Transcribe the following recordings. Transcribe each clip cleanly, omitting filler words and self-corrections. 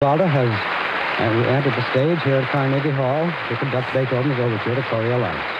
Walter has entered the stage here at Carnegie Hall to conduct Beethoven's overture to Coriolanus.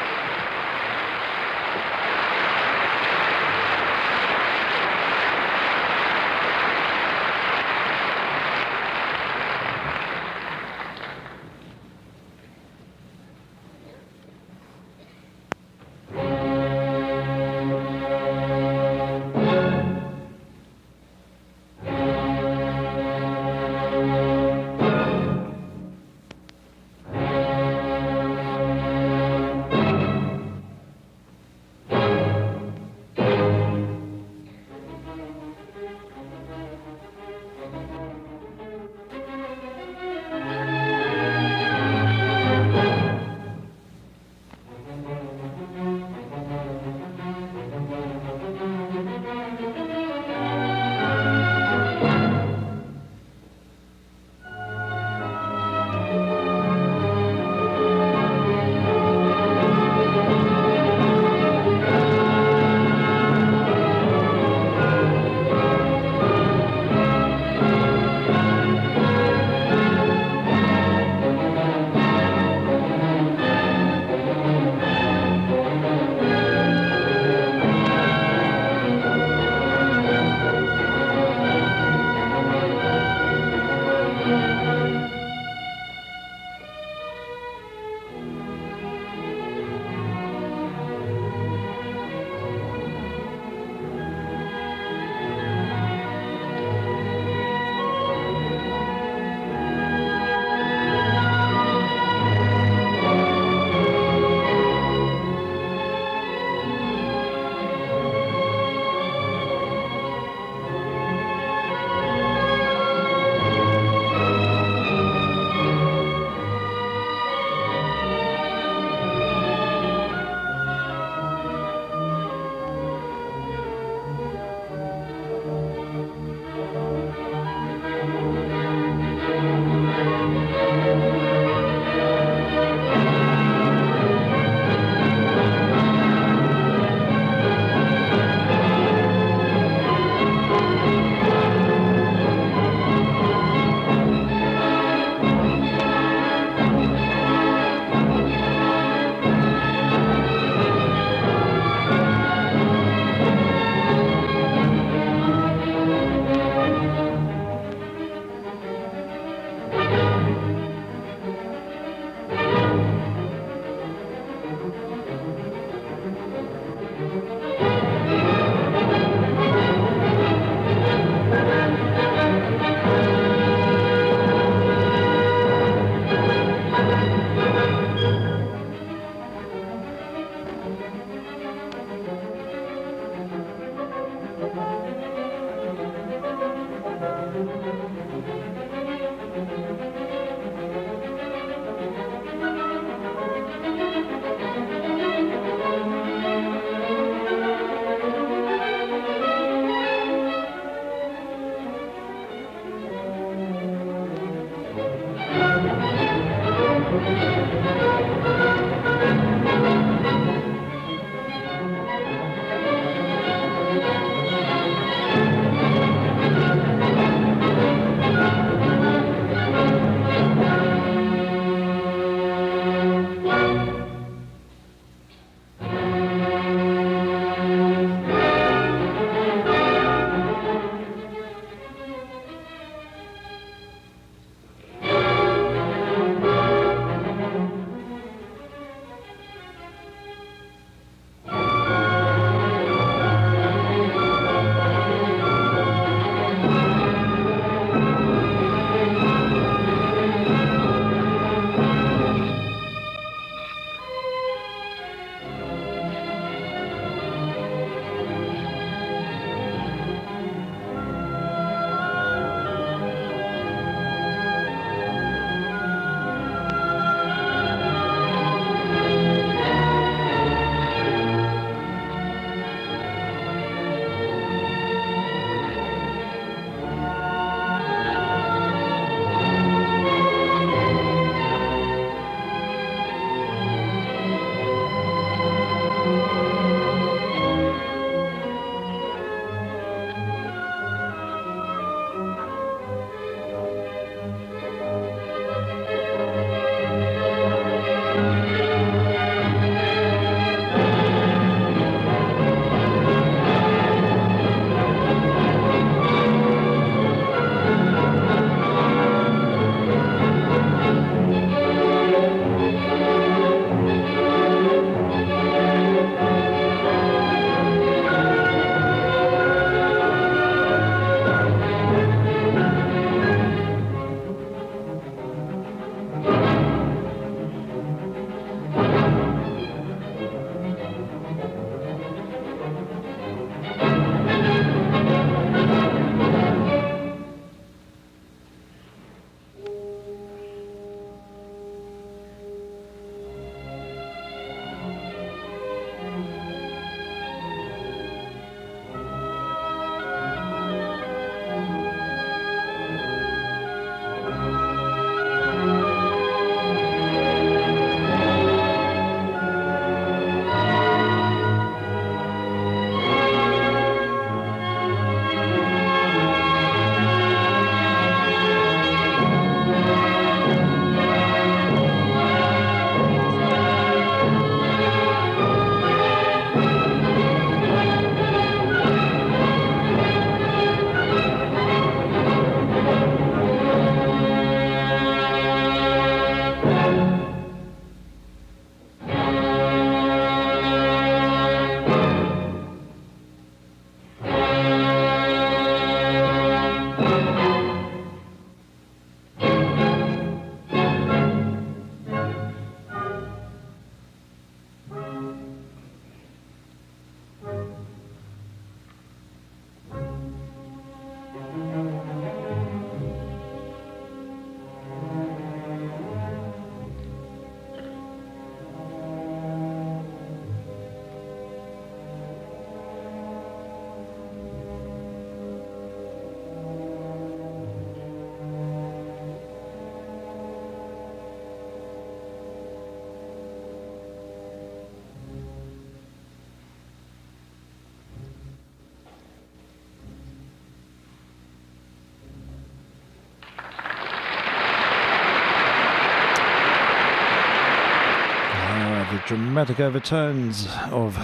dramatic overtones of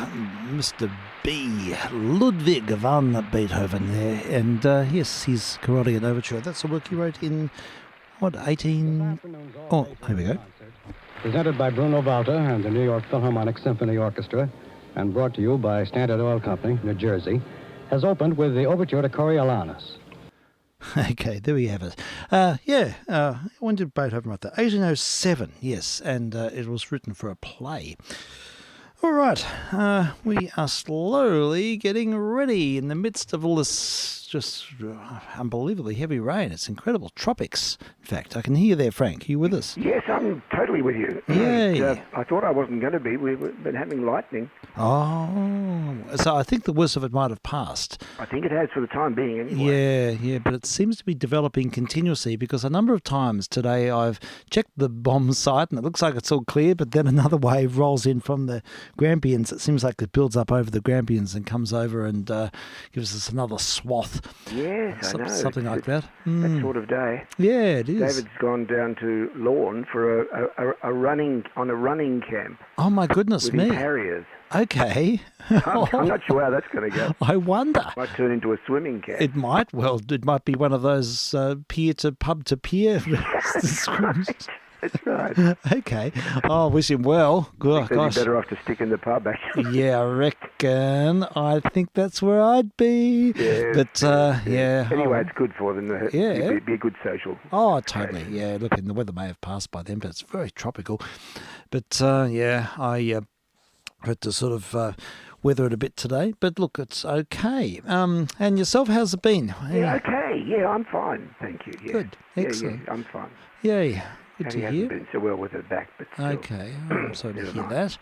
Mr. B. Ludwig van Beethoven there. And yes, his Carolian Overture. That's a work he wrote in, 18... Oh, here we go. Presented by Bruno Walter and the New York Philharmonic Symphony Orchestra, and brought to you by Standard Oil Company, New Jersey, has opened with the Overture to Coriolanus. Okay, there we have it. When did Beethoven write that? 1807, yes, and it was written for a play. All right, we are slowly getting ready in the midst of all this just unbelievably heavy rain. It's incredible. Tropics, in fact. I can hear you there, Frank. Are you with us? Yes, I'm totally with you. Yay. I thought I wasn't going to be. We've been having lightning. Oh, so I think the worst of it might have passed. I think it has for the time being anyway. Yeah, but it seems to be developing continuously because a number of times today I've checked the bomb site and it looks like it's all clear, but then another wave rolls in from the Grampians. It seems like it builds up over the Grampians and comes over and gives us another swath. Yes, I know. Something like that. That sort of day. Yeah, it is. David's gone down to Lawn for a running camp. Oh my goodness with me! His Harriers. Okay. I'm not sure how that's going to go. I wonder. Might turn into a swimming camp. It might. Well, it might be one of those peer to pub to peer. That's right. Okay. Oh, wish him well. Gosh. You're better off to stick in the pub, actually. Yeah, I reckon. I think that's where I'd be. Yeah. But, yeah. Anyway, it's good for them. It'd be a good social. Oh, totally. Yeah, look, and the weather may have passed by then, but it's very tropical. But, I had to sort of weather it a bit today. But, look, it's okay. And yourself, how's it been? Yeah, okay. Yeah, I'm fine. Thank you. Yeah. Good. Excellent. Yeah, I'm fine. Yay. Good He to hasn't hear. been so well with her back, but still. Okay, I'm sorry to hear that.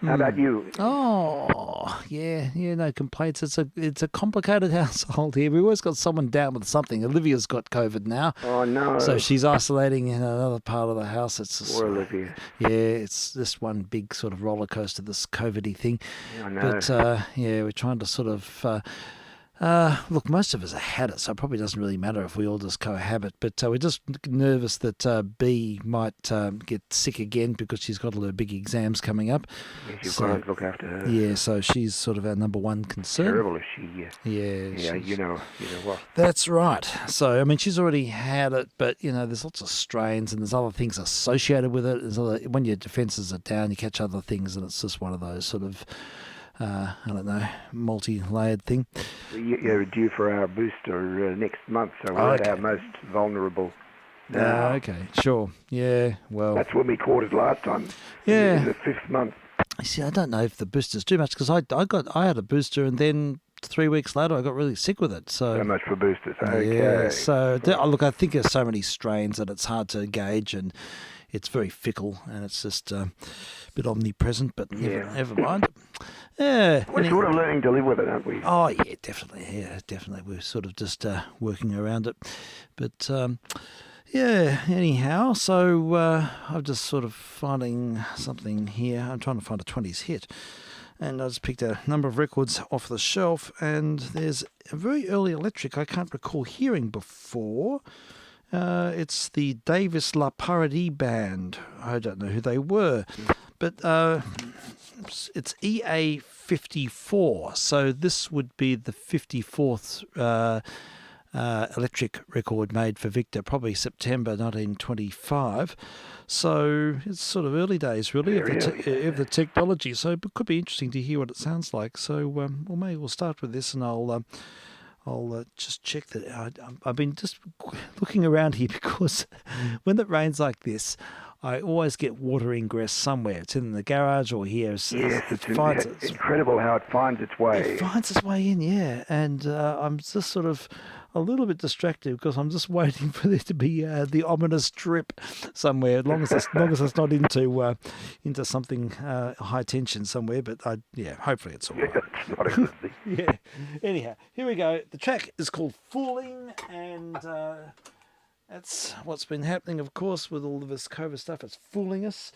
How about you? Oh, yeah, no complaints. It's a complicated household here. We've always got someone down with something. Olivia's got COVID now. Oh no! So she's isolating in another part of the house. It's just, poor Olivia. Yeah, it's just one big sort of roller coaster. This COVID-y thing. I know. But we're trying to sort of. Look, most of us have had it, so it probably doesn't really matter if we all just cohabit. But we're just nervous that B might get sick again because she's got all her big exams coming up. Yes, you've got to look after her. Yeah, so she's sort of our number one concern. Terrible is she? Yeah, you know what? That's right. So, I mean, she's already had it, but, there's lots of strains and there's other things associated with it. When your defences are down, you catch other things, and it's just one of those sort of... I don't know, multi-layered thing. You're due for our booster next month, so we're at our most vulnerable now. Okay, sure. Yeah, well... That's when we caught it last time. Yeah. In the 5th month. You see, I don't know if the boosters do much, because I had a booster and then 3 weeks later I got really sick with it. So much for boosters. Okay. Yeah, so look, I think there's so many strains that it's hard to gauge, and it's very fickle, and it's just a bit omnipresent, but never mind. Yeah. We're sort of learning to live with it, aren't we? Oh, yeah, definitely. Yeah, definitely. We're sort of just working around it. But, anyhow, so I'm just sort of finding something here. I'm trying to find a 20s hit. And I just picked a number of records off the shelf, and there's a very early electric I can't recall hearing before. It's the Davis La Paradis Band. I don't know who they were, but it's EA54. So this would be the 54th electric record made for Victor, probably September 1925. So it's sort of early days, really, of the technology. So it could be interesting to hear what it sounds like. So maybe we'll start with this, and I'll just check that. I've been just looking around here because when it rains like this, I always get water ingress somewhere. It's in the garage or here. It's incredible how it finds its way. It finds its way in, yeah. And I'm just sort of a little bit distracted because I'm just waiting for there to be the ominous drip somewhere. As long as it's not into something high tension somewhere. But hopefully it's all right. It's not a good thing. Yeah. Anyhow, here we go. The track is called Fooling, and that's what's been happening, of course, with all of this COVID stuff. It's fooling us.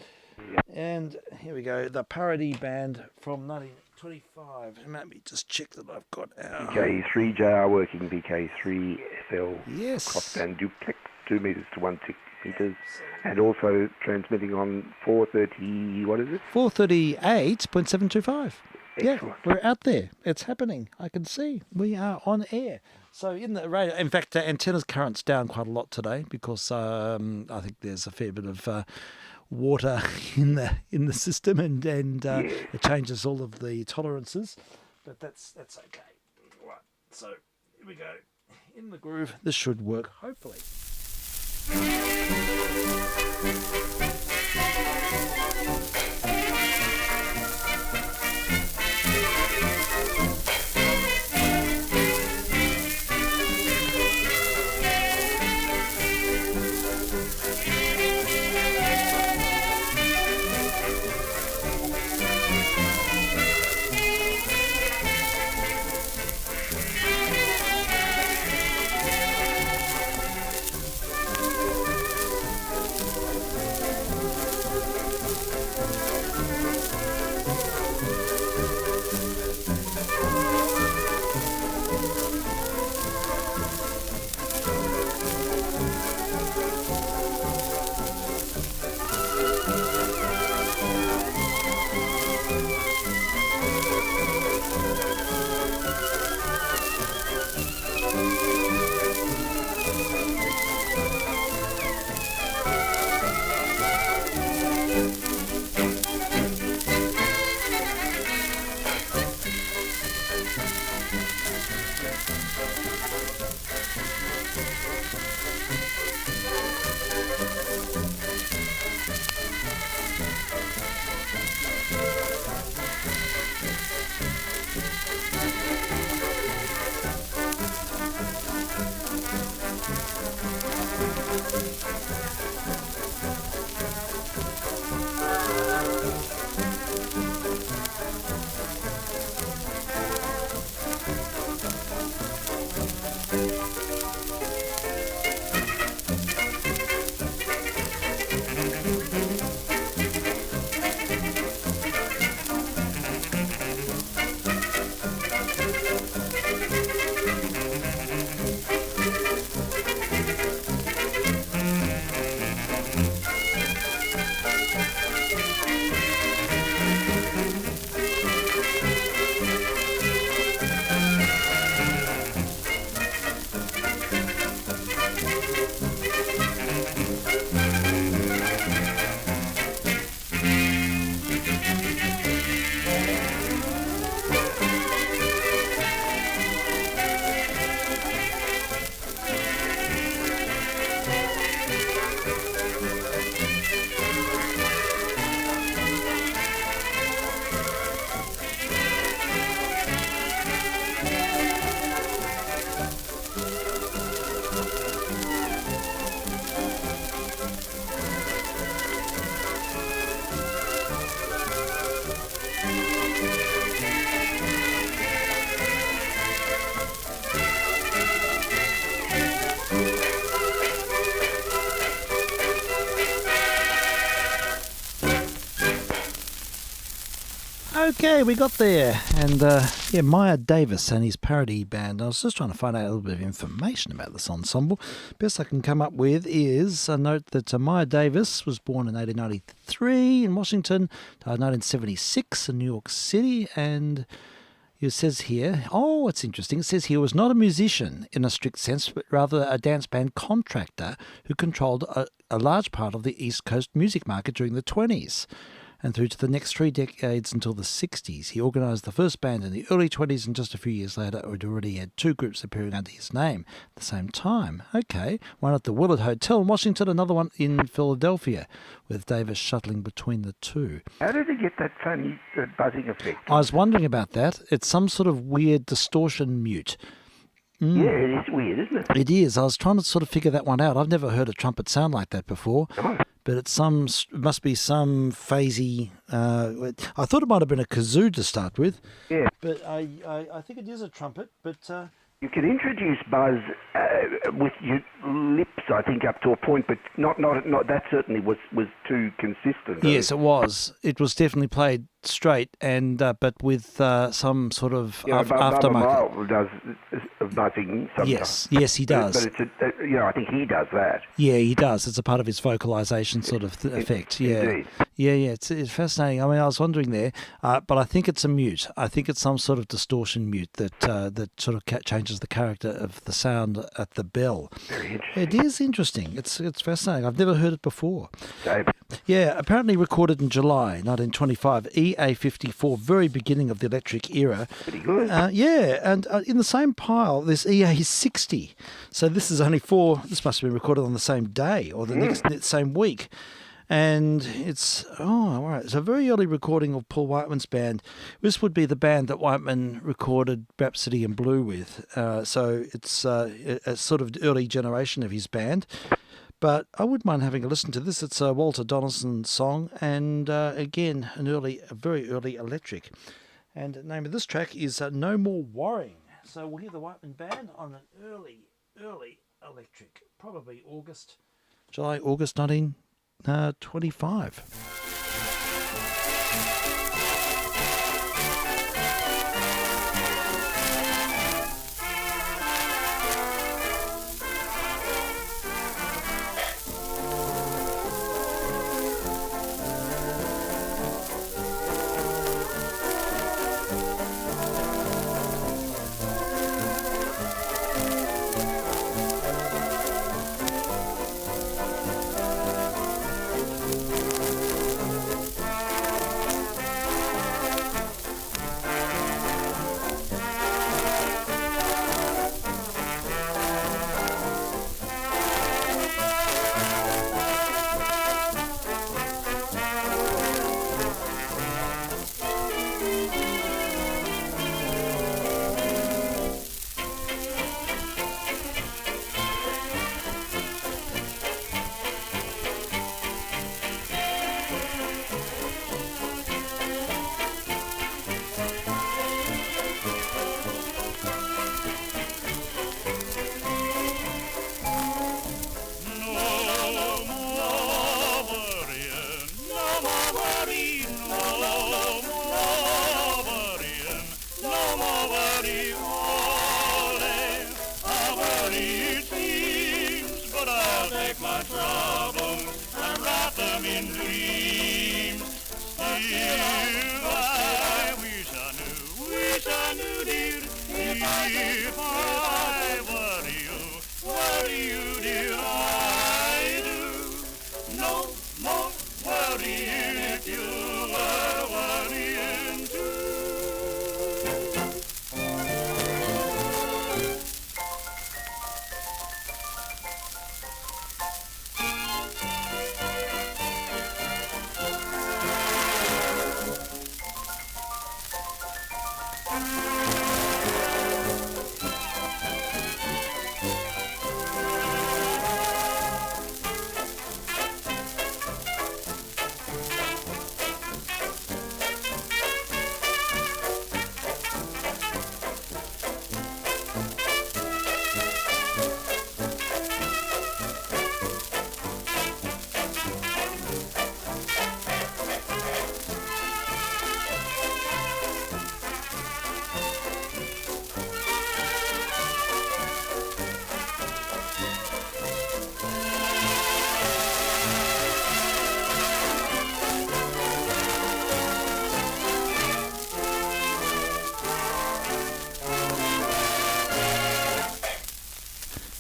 Yeah. And here we go. The Parody Band from 1925. Let me just check that I've got our... VK3JR working, VK3sl. Yes. Crossband duplex 2 metres to 1 metres, and also transmitting on 430, what is it? 438.725. Yeah, Excellent. we're out there. It's happening. I can see. We are on air. So in the radio, in fact, antennas current's down quite a lot today because I think there's a fair bit of water in the system, and it changes all of the tolerances. But that's okay. Right. So here we go. In the groove. This should work, hopefully. Okay, we got there. And Maya Davis and his parody band. I was just trying to find out a little bit of information about this ensemble. Best I can come up with is a note that Maya Davis was born in 1893 in Washington, died in 1976 in New York City, and it says here, it's interesting, it says he was not a musician in a strict sense, but rather a dance band contractor who controlled a large part of the East Coast music market during the 20s. And through to the next 3 decades until the 60s. He organised the first band in the early 20s, and just a few years later had already had 2 groups appearing under his name at the same time. Okay, one at the Willard Hotel in Washington, another one in Philadelphia, with Davis shuttling between the 2. How did he get that funny buzzing effect? I was wondering about that. It's some sort of weird distortion mute. Yeah, it is weird, isn't it? It is. I was trying to sort of figure that one out. I've never heard a trumpet sound like that before. Oh. But it must be some phasey. I thought it might have been a kazoo to start with. Yeah. But I think it is a trumpet. But you could introduce buzz with your lips, I think, up to a point, but not that certainly was too consistent. Yes, it was. It was definitely played straight, and but with some sort of Bubba aftermarket. Mole does buzzing sometimes. Yes, he does. But it's I think he does that. Yeah, he does. It's a part of his vocalization sort of effect. Yeah. Indeed. Yeah. It's fascinating. I mean, I was wondering there, but I think it's a mute. I think it's some sort of distortion mute that sort of changes the character of the sound at the bell. Very interesting. It is interesting. It's fascinating. I've never heard it before. David. Yeah, apparently recorded in July 1925, EA54, very beginning of the electric era. Pretty good. And in the same pile, there's EA60. So this is only this must have been recorded on the same day or the same week. And it's a very early recording of Paul Whiteman's band. This would be the band that Whiteman recorded Rhapsody in Blue with. So it's a sort of early generation of his band. But I wouldn't mind having a listen to this. It's a Walter Donaldson song, and again, a very early electric. And the name of this track is No More Worrying. So we'll hear the Whiteman Band on an early electric, probably July, August 1925.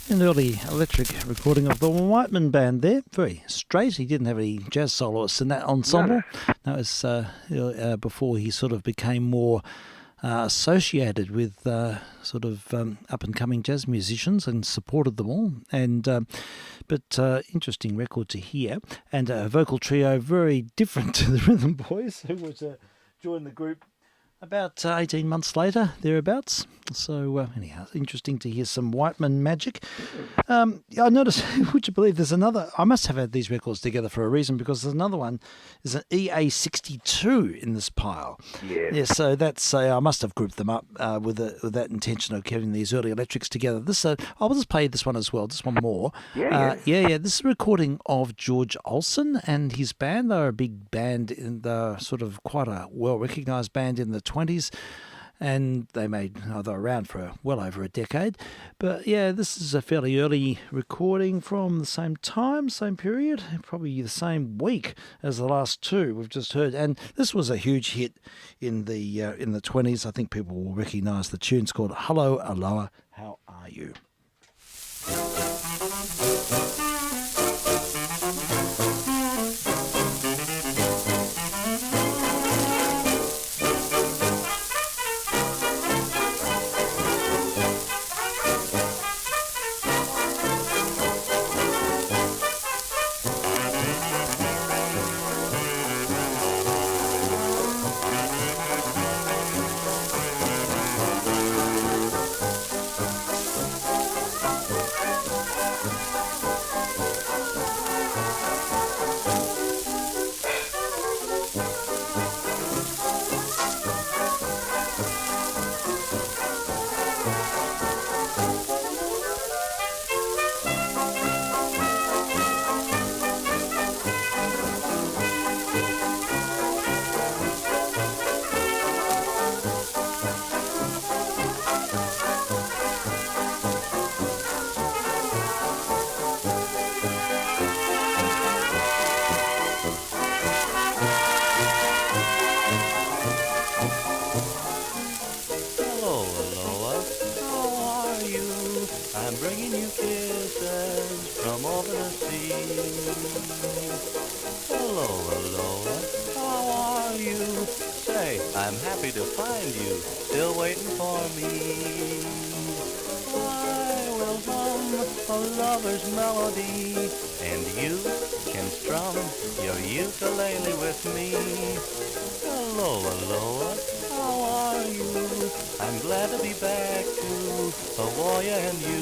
An early electric recording of the Whiteman Band there. Very straight. He didn't have any jazz soloists in that ensemble. That was before he sort of became more associated with sort of up-and-coming jazz musicians and supported them all. And but interesting record to hear. And a vocal trio very different to the Rhythm Boys, who was joined the group about 18 months later, thereabouts. So, anyhow, interesting to hear some Whiteman magic. I noticed, would you believe there's another, I must have had these records together for a reason, because there's another one, there's an EA62 in this pile. Yeah, so that's, I must have grouped them up with that intention of having these early electrics together. This, I'll just play this one as well, just one more. Yeah. This is a recording of George Olsen and his band. They're a big band, they're sort of quite a well-recognised band in the 20s. And they they were around for well over a decade. But yeah, this is a fairly early recording from the same time, same period, probably the same week as the last two we've just heard. And this was a huge hit in the 20s. I think people will recognise the tune. It's called Hello, Aloha, How Are You? I'm happy to find you, still waiting for me. I will hum a lover's melody, and you can strum your ukulele with me. Hello, aloha, how are you? I'm glad to be back to Hawaii and you.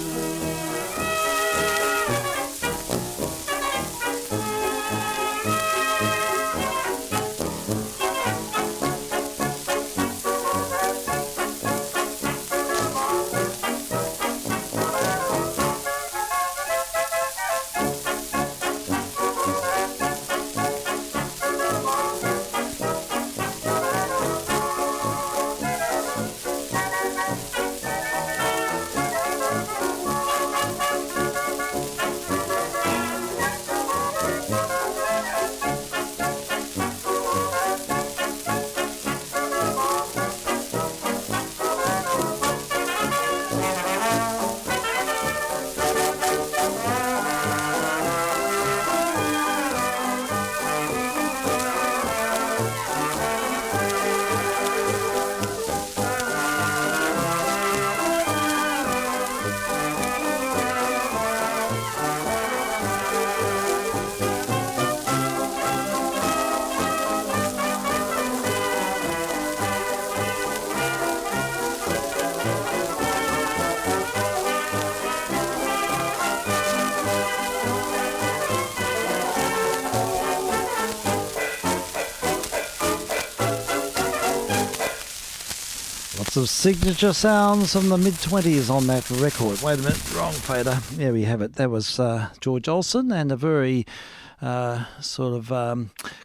Of signature sounds from the mid-20s on that record. Wait a minute, wrong fader. There we have it. That was George Olsen, and a very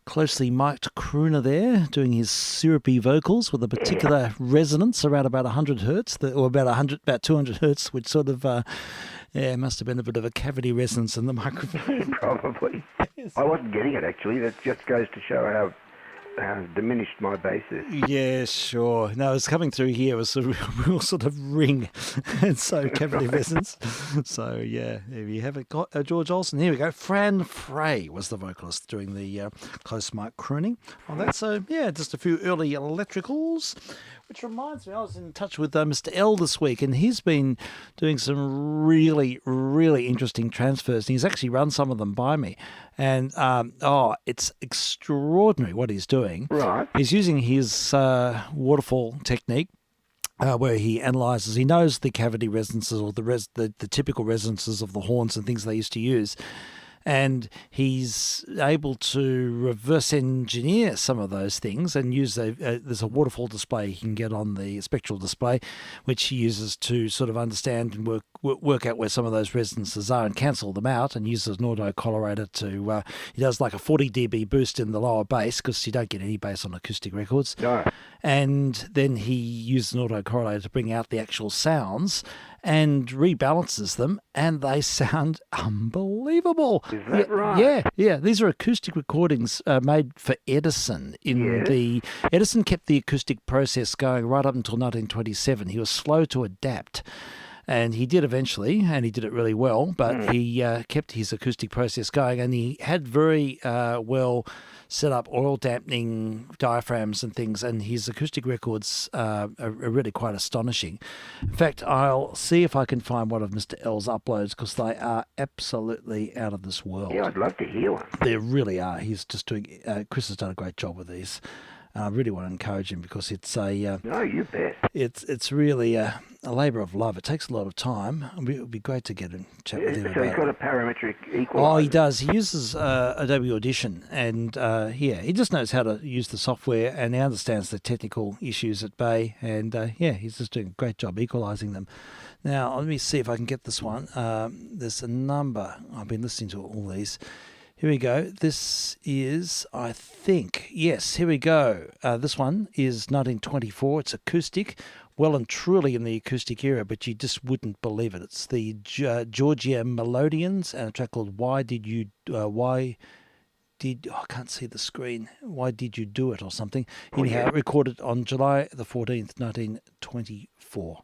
closely mic'd crooner there, doing his syrupy vocals with a particular resonance around about 100 hertz, or about 200 hertz, which sort of must have been a bit of a cavity resonance in the microphone. Probably. I wasn't getting it actually. That just goes to show how diminished my bass is. Yeah, sure. No, it was coming through here. It was a real sort of ring, and so cavity resonance. So yeah, there you have it. Got George Olsen. Here we go. Fran Frey was the vocalist doing the close mic crooning on that. So yeah, just a few early electricals. Which reminds me, I was in touch with Mr. L this week, and he's been doing some really, really interesting transfers. And he's actually run some of them by me. And, it's extraordinary what he's doing. Right. He's using his waterfall technique. Where he analyzes, he knows the cavity resonances or the typical resonances of the horns and things they used to use, and he's able to reverse engineer some of those things and use there's a waterfall display he can get on the spectral display, which he uses to sort of understand and work out where some of those resonances are and cancel them out, and uses an autocorrelator to he does like a 40 dB boost in the lower bass because you don't get any bass on acoustic records. No. And then he uses an autocorrelator to bring out the actual sounds and rebalances them, and they sound unbelievable. Is that right? Yeah. These are acoustic recordings made for Edison. Edison kept the acoustic process going right up until 1927. He was slow to adapt. And he did eventually, and he did it really well, but he kept his acoustic process going, and he had very well set up oil dampening diaphragms and things, and his acoustic records are really quite astonishing. In fact, I'll see if I can find one of Mr. L's uploads, because they are absolutely out of this world. Yeah, I'd love to hear one. They really are. He's just doing, Chris has done a great job with these. I really want to encourage him because it's a... no, you bet. It's really a labour of love. It takes a lot of time. It would be great to get and chat with him So about he's got it. a parametric equalizer. Oh, he does. He uses Adobe Audition, and he just knows how to use the software, and he understands the technical issues at bay, and he's just doing a great job equalising them. Now, let me see if I can get this one. There's a number. I've been listening to all these. Here we go. This is, I think, yes, here we go. This one is 1924. It's acoustic, well and truly in the acoustic era, but you just wouldn't believe it. It's the Georgia Melodians and a track called I can't see the screen. Why Did You Do It or something. Anyhow, recorded on July the 14th, 1924.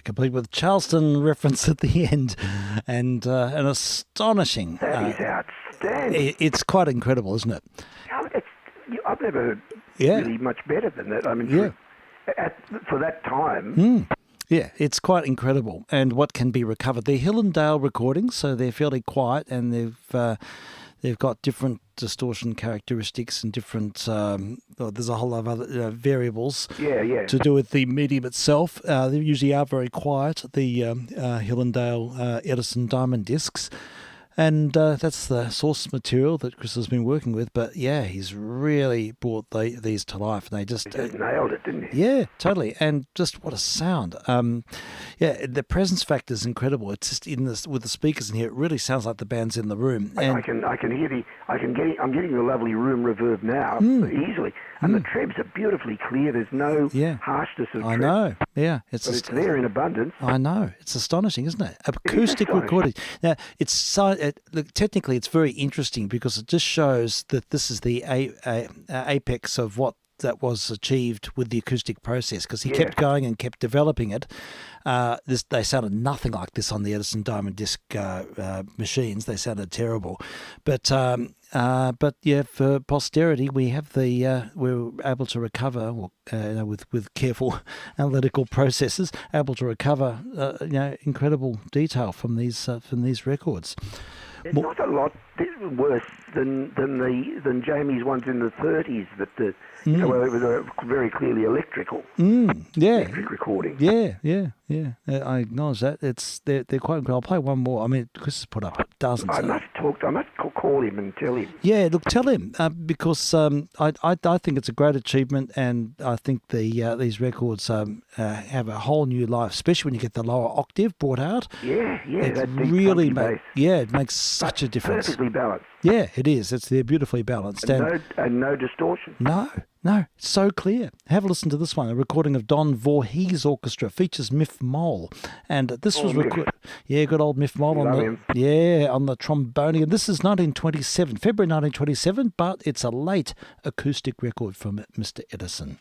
Complete with Charleston reference at the end, and an astonishing. That is outstanding. It's quite incredible, isn't it? I've never heard Yeah. really much better than that. I mean, Yeah. for that time. Yeah, it's quite incredible. And what can be recovered? They're Hill and Dale recordings, so they're fairly quiet, and they've got different distortion characteristics and different. There's a whole lot of other variables. Yeah. To do with the medium itself. They usually are very quiet. The Hill and Dale Edison Diamond discs. And that's the source material that Chris has been working with. But yeah, he's really brought these to life. And they just nailed it, didn't he? Yeah, totally. And just what a sound. Yeah, the presence factor is incredible. It's just with the speakers in here, it really sounds like the band's in the room. And I can hear I'm getting the lovely room reverb now easily. And the trebs are beautifully clear. There's no harshness of I trebs. know. Yeah, But it's there in abundance. I know. It's astonishing, isn't it? Acoustic recording. Now, look, technically, it's very interesting because it just shows that this is the apex of what that was achieved with the acoustic process, because he kept going and kept developing it. They sounded nothing like this on the Edison Diamond Disc machines. They sounded terrible. But yeah, for posterity, we have we're able to recover, with careful analytical processes, able to recover, incredible detail from these records. There's not a lot worse than Jamie's ones in the 30s that where it was very clearly electrical. Electric recording. Yeah. I acknowledge that. They're quite incredible. I'll play one more. I mean, Chris has put up dozens. I must call him and tell him. Yeah, look, tell him because I think it's a great achievement, and I think these records have a whole new life, especially when you get the lower octave brought out. Yeah, it that deep really bass. it makes such a difference. Perfectly balanced. Yeah, it is. They're beautifully balanced, and no distortion. No, it's so clear. Have a listen to this one. A recording of Don Voorhees Orchestra features Miff Mole, and this was recorded. Yeah, good old Miff Mole on the trombone. And this is 1927, February 1927, but it's a late acoustic record from Mr. Edison.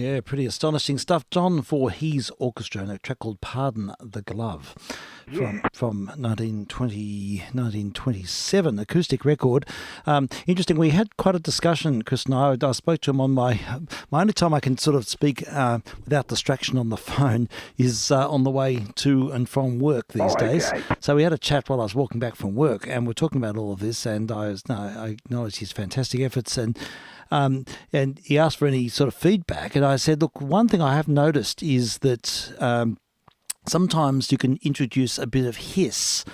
Yeah, pretty astonishing stuff. John Voorhees Orchestra and a track called Pardon the Glove from 1927, acoustic record. Interesting, we had quite a discussion, Chris and I spoke to him on my only time I can sort of speak without distraction on the phone is on the way to and from work these days. So we had a chat while I was walking back from work, and we're talking about all of this, and I acknowledged his fantastic efforts, and he asked for any sort of feedback, and I said, look, one thing I have noticed is that sometimes you can introduce a bit of hiss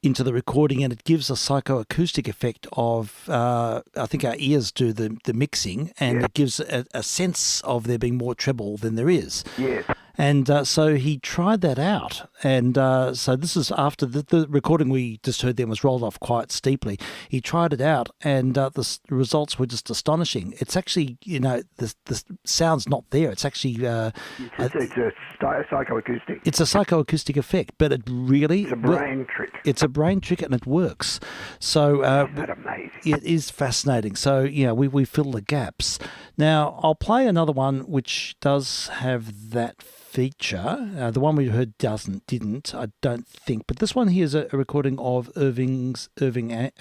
into the recording, and it gives a psychoacoustic effect of, I think our ears do the mixing, and it gives a sense of there being more treble than there is. Yes. And so he tried that out. And so this is after the recording we just heard then was rolled off quite steeply. He tried it out, and the results were just astonishing. It's actually, the sound's not there. It's actually... it's a psychoacoustic. It's a psychoacoustic effect, but it really... It's a brain trick. It's a brain trick, and it works. So... Isn't that amazing? It is fascinating. So, we fill the gaps. Now, I'll play another one which does have that feature. The one we heard didn't, I don't think. But this one here is a recording of Irving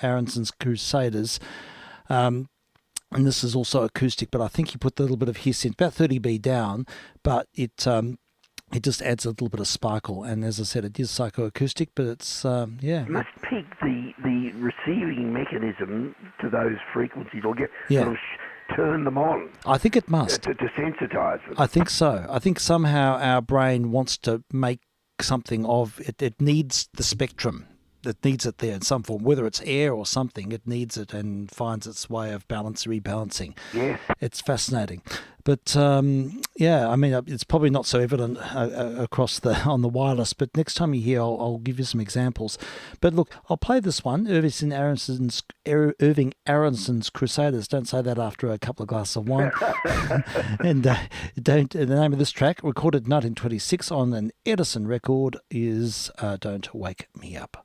Aronson's Crusaders. And this is also acoustic, but I think he put a little bit of hiss in, about 30 dB down, but it just adds a little bit of sparkle. And as I said, it is psychoacoustic, but it's, It must peak the receiving mechanism to those frequencies, or sort of turn them on. I think it must. To sensitize them. I think so. I think somehow our brain wants to make something of it. It needs the spectrum. It needs it there in some form, whether it's air or something. It needs it and finds its way of rebalancing. Yes. It's fascinating. But it's probably not so evident across on the wireless. But next time you hear, I'll give you some examples. But look, I'll play this one, Irving Aronson's Crusaders. Don't say that after a couple of glasses of wine. And the name of this track, recorded 1926 on an Edison record, is "Don't Wake Me Up."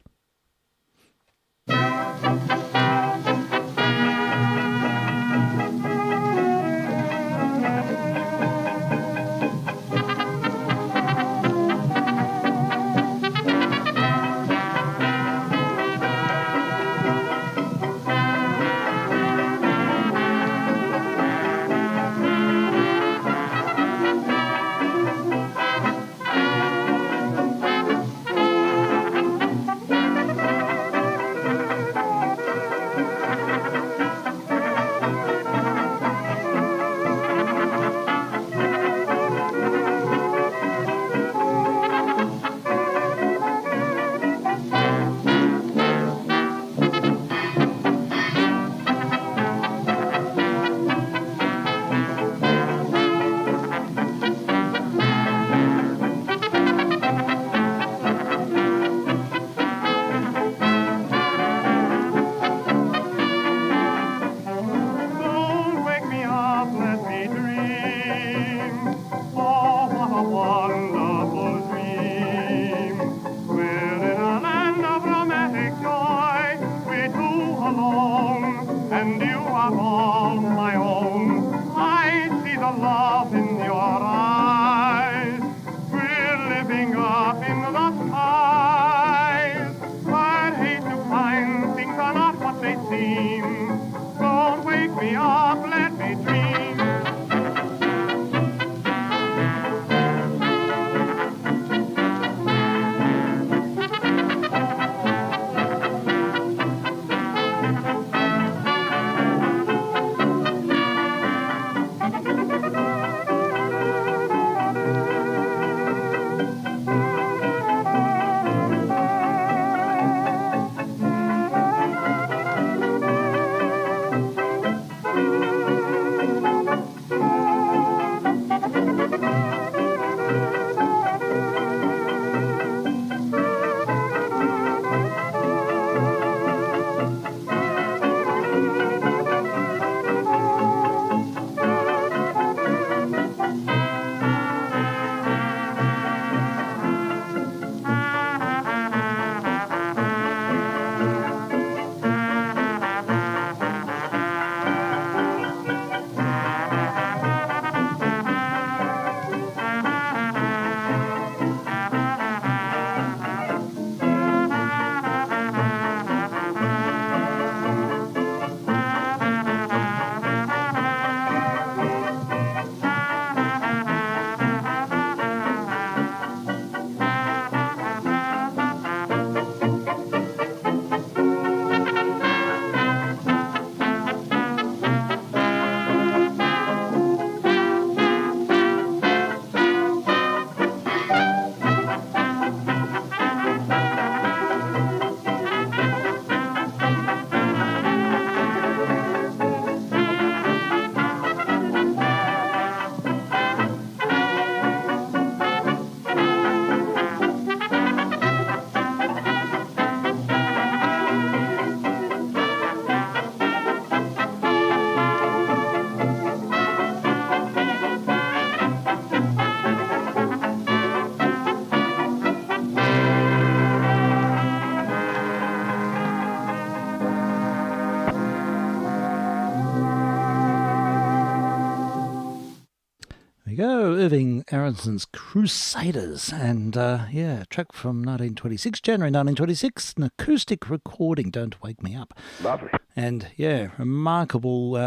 Irving Aronson's Crusaders, and a track from 1926, January 1926, an acoustic recording, Don't Wake Me Up. Lovely. And remarkable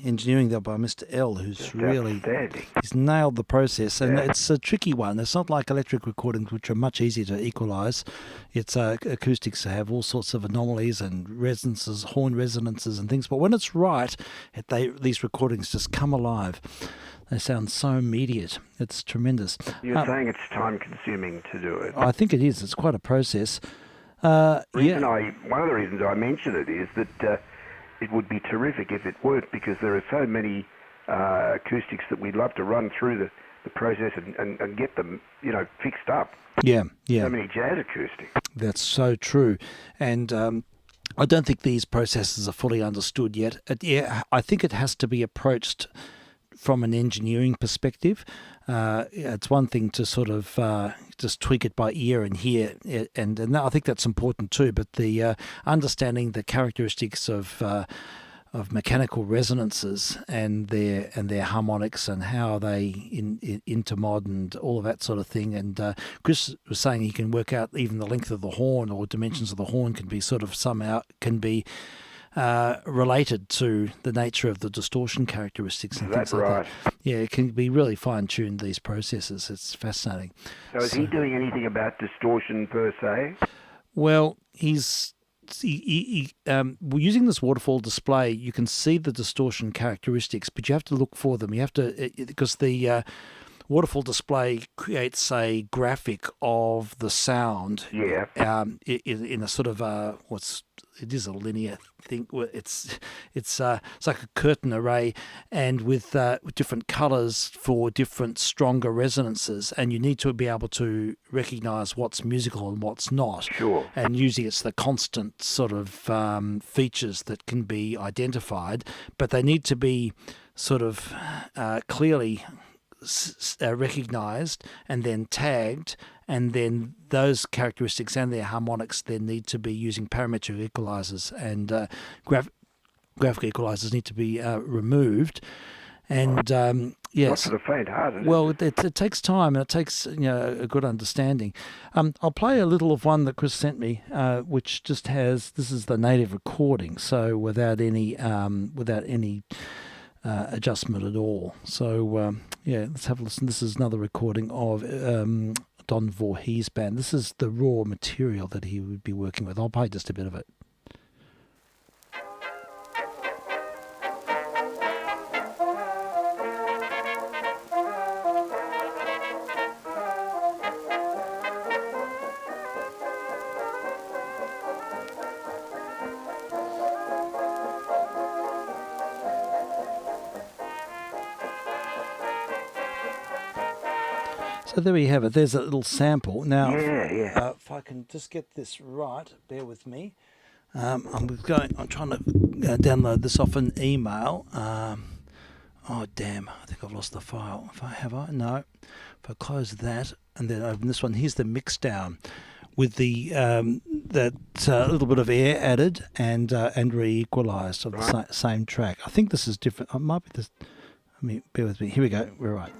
engineering there by Mr. L, who's Just really outstanding. he's nailed the process, and it's a tricky one. It's not like electric recordings, which are much easier to equalise. It's acoustics have all sorts of anomalies and resonances, horn resonances, and things. But when it's right, these recordings just come alive. They sound so immediate. It's tremendous. You're saying it's time-consuming to do it. I think it is. It's quite a process. One of the reasons I mention it is that it would be terrific if it worked, because there are so many acoustics that we'd love to run through the process and get them, fixed up. Yeah. So many jazz acoustics. That's so true. And I don't think these processes are fully understood yet. I think it has to be approached from an engineering perspective. It's one thing to sort of just tweak it by ear and hear, and I think that's important too. But the understanding the characteristics of mechanical resonances and their harmonics and how they intermod and all of that sort of thing. And Chris was saying he can work out even the length of the horn or dimensions of the horn can be sort of somehow related to the nature of the distortion characteristics and things like that. Yeah, it can be really fine-tuned, these processes. It's fascinating. So is he doing anything about distortion per se? Well, he's using this waterfall display, you can see the distortion characteristics, but you have to look for them. You have to, because the waterfall display creates a graphic of the sound. Yeah. In a sort of it is a linear thing. It's like a curtain array, and with different colours for different stronger resonances, and you need to be able to recognise what's musical and what's not. Sure. And usually it's the constant sort of features that can be identified, but they need to be sort of clearly recognised and then tagged, and then those characteristics and their harmonics then need to be using parametric equalizers, and graphic equalizers need to be removed. And yes, not for the faint-hearted. well, it takes time, and it takes a good understanding. I'll play a little of one that Chris sent me, which just has, this is the native recording, so without any adjustment at all. So let's have a listen. This is another recording of Don Voorhees band. This is the raw material that he would be working with. I'll play just a bit of it. So there we have it. There's a little sample. Now, if I can just get this right, bear with me. I'm trying to download this off an email. Oh damn! I think I've lost the file. No. If I close that and then open this one, here's the mix down with the that little bit of air added and re-equalized of the same track. I think this is different. It might be this. Bear with me. Here we go. We're right.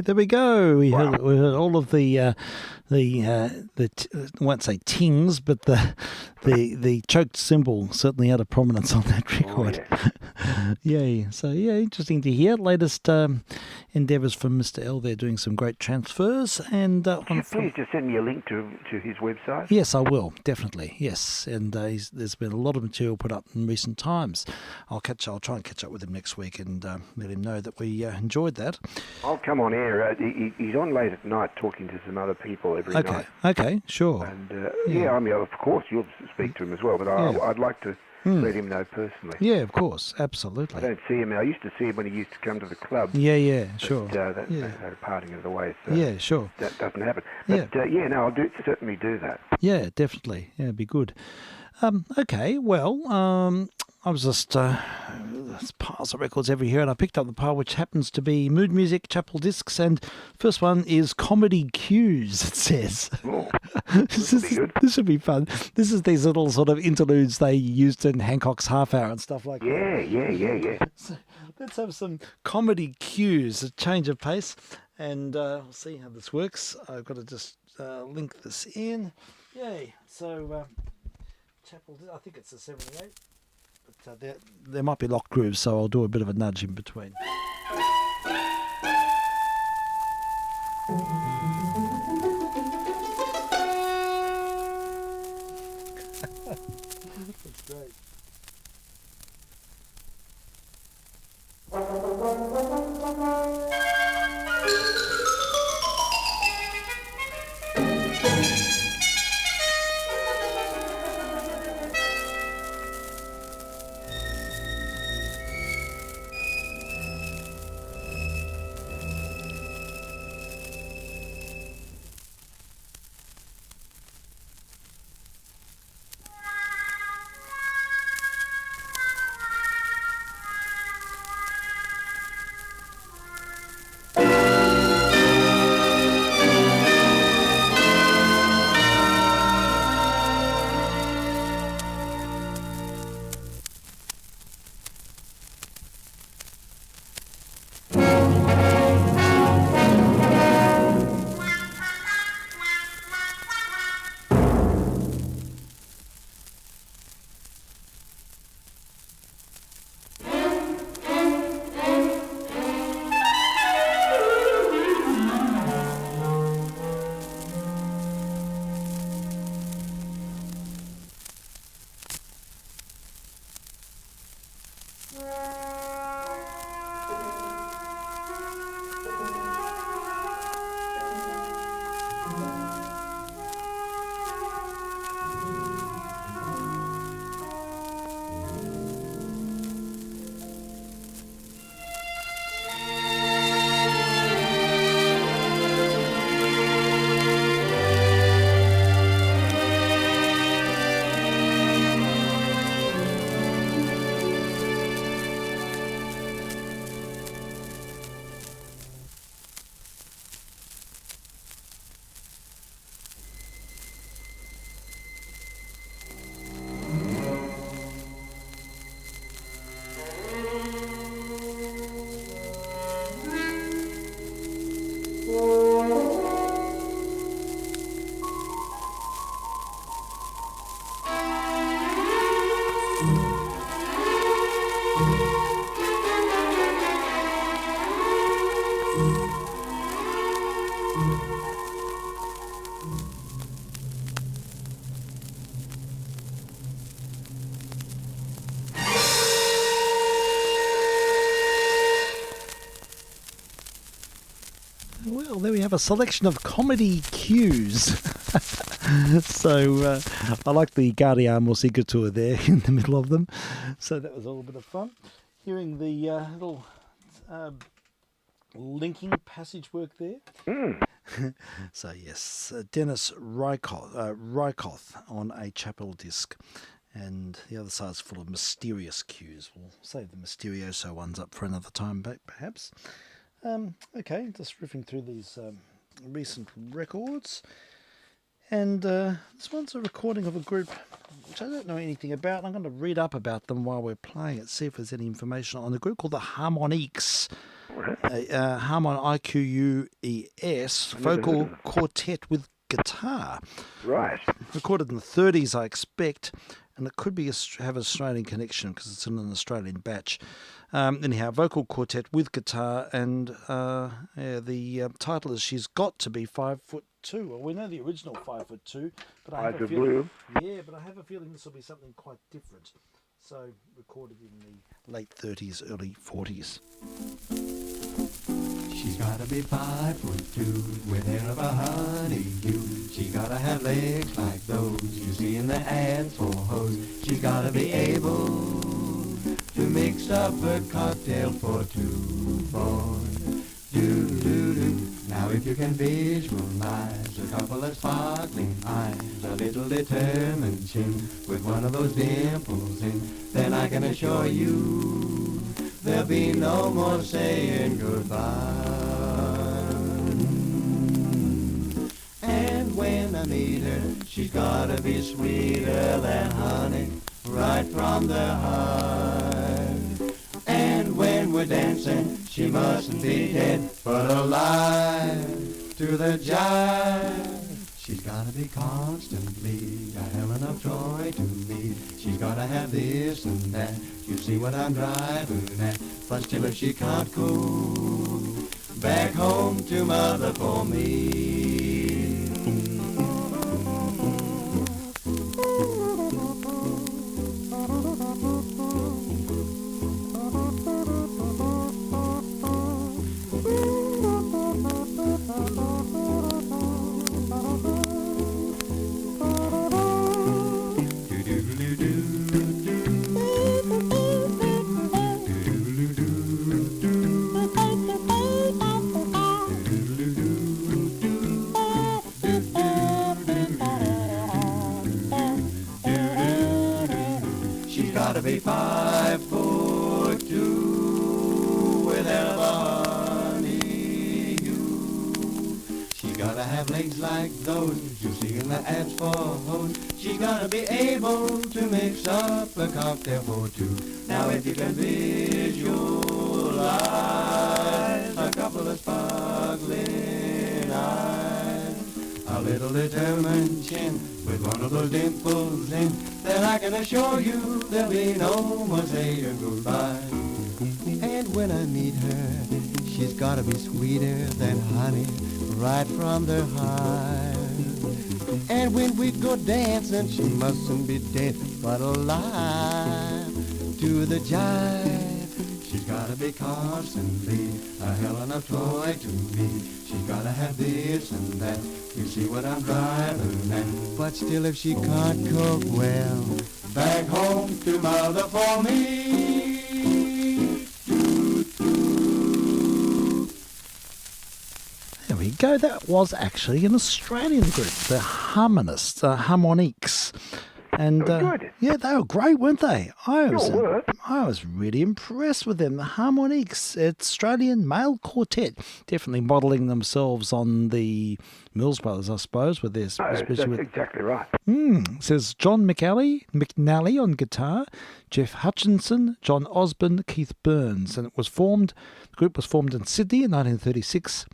there we go. We heard all of I won't say tings, but the choked cymbal certainly had a prominence on that record. Yay. So, interesting to hear. Latest endeavours from Mr. L there, doing some great transfers. And please just send me a link to his website. Yes, I will, definitely, yes. And there's been a lot of material put up in recent times. I'll try and catch up with him next week and let him know that we enjoyed that. I'll come on air. He's on late at night talking to some other people every night. Okay, sure. And, I mean, of course, you'll speak to him as well, but I'd like to let him know personally. Yeah, of course, absolutely. I don't see him. I used to see him when he used to come to the club. Yeah, sure. That parting of the way. So yeah, sure. That doesn't happen. But, I'll certainly do that. Yeah, definitely. Yeah, it'd be good. Okay, well, I was just there's piles of records every here, and I picked up the pile which happens to be Mood Music Chapel Discs, and first one is Comedy Cues, it says. Oh, this would be fun. This is these little sort of interludes they used in Hancock's Half Hour and stuff like that. Yeah. So let's have some Comedy Cues, a change of pace, and we'll see how this works. I've got to just link this in. Yay. So Chapel, I think it's a 78. But there might be lock grooves, so I'll do a bit of a nudge in between. That's great. Well, there we have a selection of comedy cues. So I like the Guardia Musicatura there in the middle of them. So that was all a bit of fun. Hearing the little linking passage work there. So yes, Dennis Rykoth on a Chapel disc. And the other side's full of mysterious cues. We'll save the Mysterioso ones up for another time, perhaps. Okay, just riffing through these recent records. And this one's a recording of a group which I don't know anything about. I'm going to read up about them while we're playing it, see if there's any information on the group called the Harmoniques. Harmon IQUES vocal quartet with guitar. Right. Recorded in the 30s, I expect, and it could be have an Australian connection because it's in an Australian batch. Anyhow, vocal quartet with guitar, and the title is "She's Got to Be 5'2". Well, we know the original 5'2", but I have a feeling, but I have a feeling this will be something quite different. So, recorded in the late 30s, early 40s. She's gotta be 5'2", with hair of a honey hue. She gotta have legs like those you see in the ads for hoes. She's gotta be able to mix up a cocktail for two, boy. Do-do-do. Now if you can visualize a couple of sparkling eyes, a little determined chin with one of those dimples in, then I can assure you there'll be no more saying goodbye. And when I meet her, she's gotta be sweeter than honey, right from the heart. And when we're dancing, she mustn't be dead, but alive to the jive. She's gotta be constantly a Helen of Troy to me. She's gotta have this and that. You see what I'm driving at. But still if she can't go back home to mother for me. Gotta be 5'2", with hell of a honey hue. She gotta have legs like those you see in the ads for hoes. She gotta be able to mix up a cocktail for two. Now if you can visualize a couple of sparkling eyes, a little determined chin with one of those dimples in, then I can assure you there'll be no more saying goodbye. And when I meet her, she's gotta be sweeter than honey, right from the heart. And when we go dancing, she mustn't be dead, but alive to the jive. She's gotta be constantly a Helen of Troy to me. She's gotta have this and that. You see what I'm driving at. But still if she can't cook well, back home to mother for me. There we go. That was actually an Australian group, the Harmonists, Harmoniques. And good. yeah, they were great, weren't they? I was really impressed with them. The Harmoniques, Australian male quartet, definitely modelling themselves on the Mills Brothers, I suppose, with their that's exactly right. It says John McNally on guitar, Jeff Hutchinson, John Osborne, Keith Burns, and the group was formed in Sydney in 1936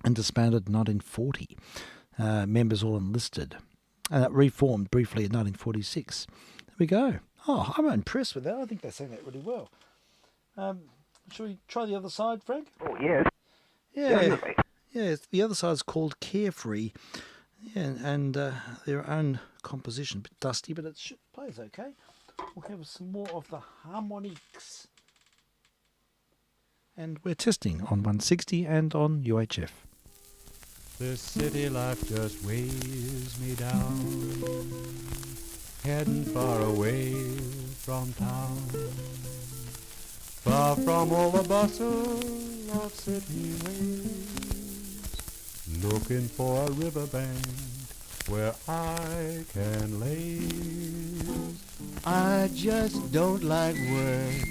and disbanded in 1940. Members all enlisted. And it reformed briefly in 1946. There we go. Oh, I'm impressed with that. I think they sang that really well. Shall we try the other side, Frank? Oh, yes. Yeah. Definitely. Yeah, the other side's called Carefree. Yeah, and their own composition. A bit dusty, but it plays okay. We'll have some more of the Harmoniques. And we're testing on 160 and on UHF. This city life just weighs me down, heading far away from town, far from all the bustle of city ways, looking for a riverbank where I can laze. I just don't like work,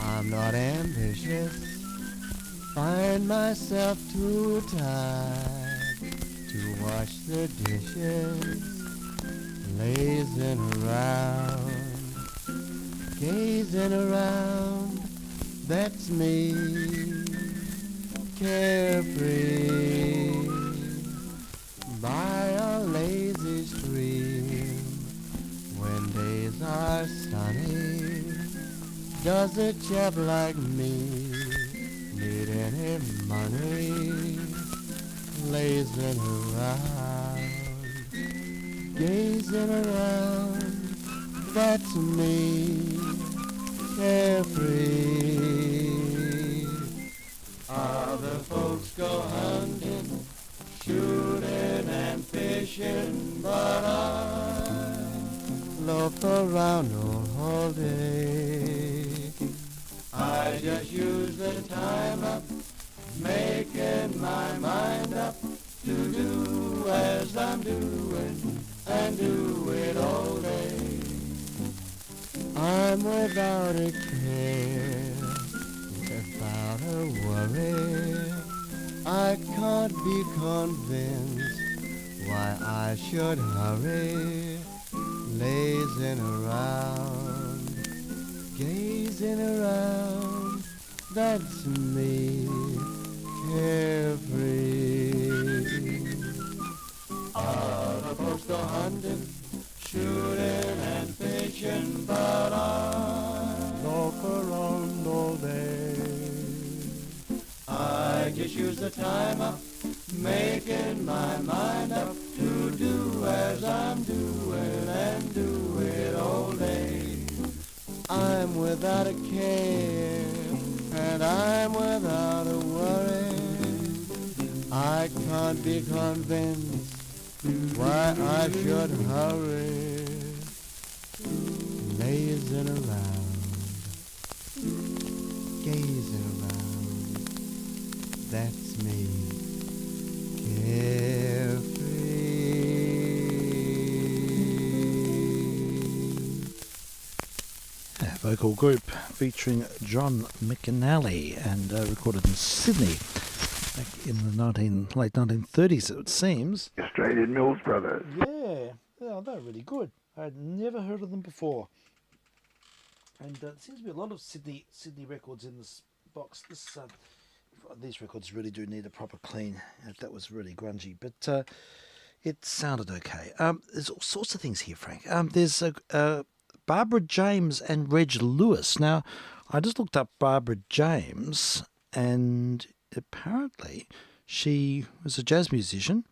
I'm not ambitious, find myself too tired to wash the dishes, lazing around, gazing around That's me, carefree, by a lazy stream. When days are sunny, does a chap like me need any money? Lazing around, gazing around, that's me, carefree. Other folks go hunting, shooting and fishing, but I loaf around all day. I just use the time up, making my mind up to do as I'm doing and do it all day. I'm without a care, without a worry. I can't be convinced why I should hurry, lazing around, gazing around, that's me, carefree. Other folks go hunting, shooting and fishing, but I loaf around all day. I just use the time up, making my mind up to do as I'm doing and do it all day. I'm without a care and I'm without a worry. I can't be convinced why I should hurry, lazing around, gazing around, that's me, carefree. A vocal group featuring John McAnally and recorded in Sydney back in the late 1930s, it seems. Australian Mills Brothers. Yeah, they're really good. I had never heard of them before. And there seems to be a lot of Sydney records in this box. These records really do need a proper clean. That was really grungy, but it sounded okay. There's all sorts of things here, Frank. There's Barbara James and Reg Lewis. Now, I just looked up Barbara James, and apparently she was a jazz musician.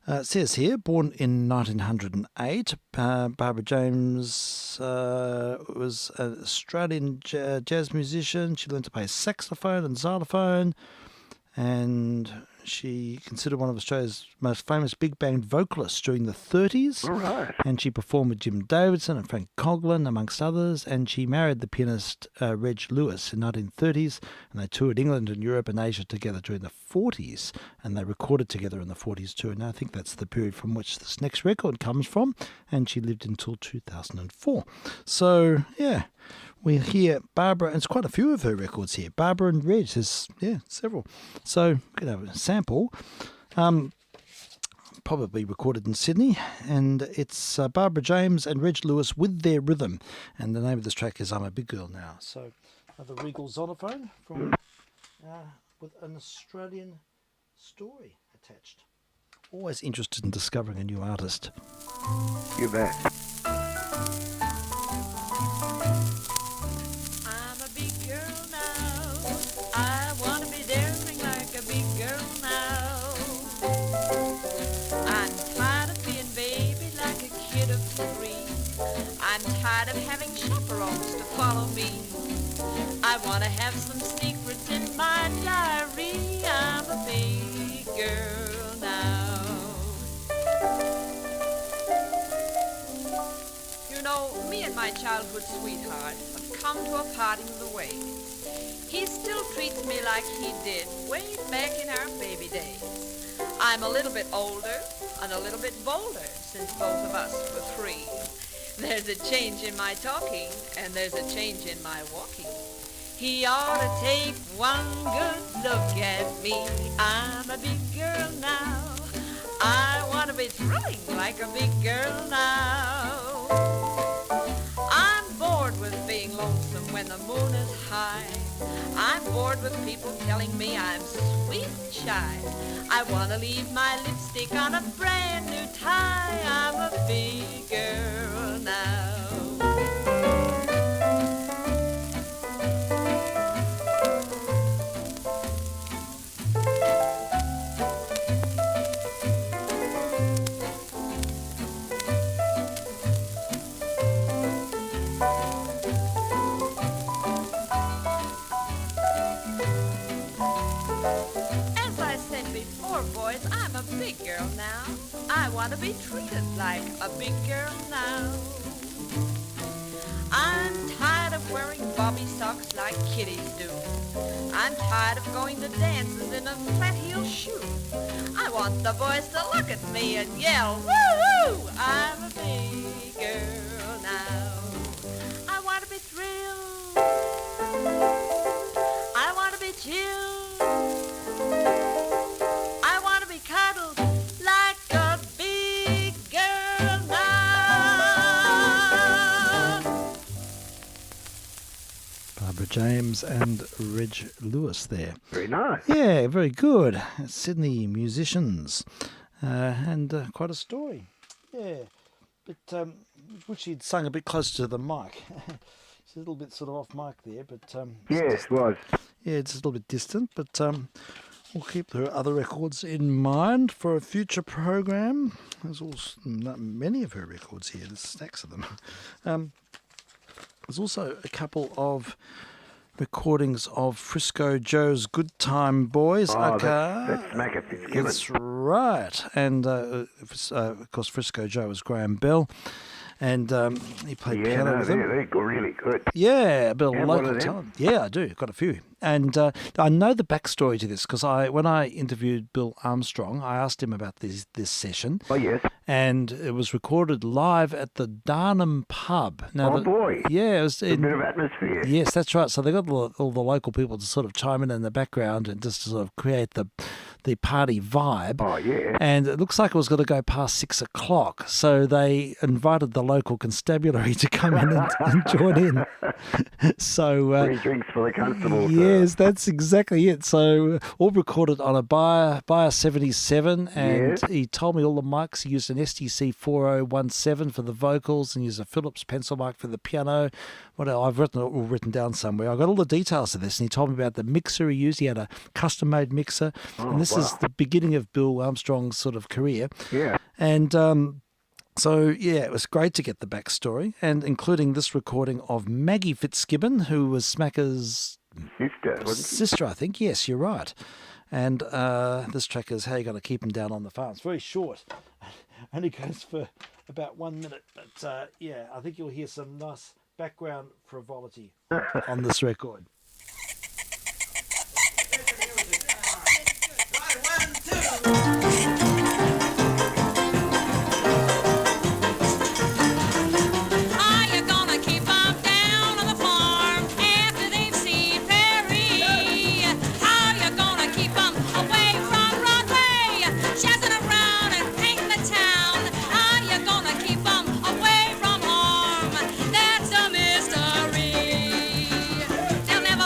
It says here, born in 1908, Barbara James was an Australian jazz musician. She learned to play saxophone and xylophone, and she considered one of Australia's most famous big band vocalists during the 30s. All right. And she performed with Jim Davidson and Frank Coughlin, amongst others. And she married the pianist Reg Lewis in the 1930s. And they toured England and Europe and Asia together during the 40s. And they recorded together in the 40s too. And I think that's the period from which this next record comes from. And she lived until 2004. So, yeah. We hear Barbara, and it's quite a few of her records here. Barbara and Reg, there's, several. So we could have a sample. Probably recorded in Sydney, and it's Barbara James and Reg Lewis with their rhythm. And the name of this track is I'm a Big Girl Now. So the Regal Xylophone from with an Australian story attached. Always interested in discovering a new artist. You bet. I'm tired of having chaperones to follow me. I want to have some secrets in my diary. I'm a big girl now. You know, me and my childhood sweetheart have come to a parting of the way. He still treats me like he did way back in our baby days. I'm a little bit older and a little bit bolder since both of us were free. There's a change in my talking, and there's a change in my walking. He ought to take one good look at me. I'm a big girl now. I want to be thrilling like a big girl now. I'm bored with being lonesome when the moon is high. bored with people telling me I'm sweet and shy. I want to leave my lipstick on a brand new tie. I'm a big girl now. Boys, I'm a big girl now. I want to be treated like a big girl now. I'm tired of wearing bobby socks like kiddies do. I'm tired of going to dances in a flat heel shoe. I want the boys to look at me and yell, woo-hoo! I'm a big girl now. I want to be thrilled. I want to be chilled. Cuddled like a big girl now. Barbara James and Reg Lewis there. Very nice. Yeah, very good. Sydney musicians. And quite a story. Yeah. But wish he'd sung a bit closer to the mic. She's a little bit sort of off mic there, but yes, it was. Yeah, it's a little bit distant, but we'll keep her other records in mind for a future program. There's also many of her records here. There's stacks of them. There's also a couple of recordings of Frisco Joe's Good Time Boys. Oh, that's Smack at Fitzgibbon. That's right. And, of course, Frisco Joe was Graham Bell. And he played piano with them. They're really good. Yeah, a bit of Have local one of them? talent. Yeah, I do. Got a few. And I know the backstory to this because when I interviewed Bill Armstrong, I asked him about this session. Oh, yes. And it was recorded live at the Darnham pub. Now, boy. Yeah. It was A bit of atmosphere. Yes, that's right. So they got all the local people to sort of chime in the background and just to sort of create the party vibe. Oh, yeah. And it looks like it was going to go past 6 o'clock. So they invited the local constabulary to come in and join in. So Free drinks for the constables. yes, that's exactly it. So all recorded on a Bayer 77, and Yes. he told me all the mics. He used an STC 4017 for the vocals and used a Philips pencil mic for the piano. What else? I've written down somewhere. I got all the details of this, and he told me about the mixer he used. He had a custom-made mixer, and this is the beginning of Bill Armstrong's sort of career. Yeah. And so, yeah, it was great to get the backstory, and including this recording of Maggie Fitzgibbon, who was Smacker's Sister, wasn't she? sister, I think. Yes, you're right. And this track is How You Gonna Keep 'Em Down on the Farm. It's very short. Only goes for about 1 minute. But, yeah, I think you'll hear some nice background frivolity on this record. Are you gonna keep 'em down on the farm after they've seen Perry? How you gonna keep 'em away from Broadway, jazzing around and painting the town? How you gonna keep 'em away from harm? That's a mystery. They'll never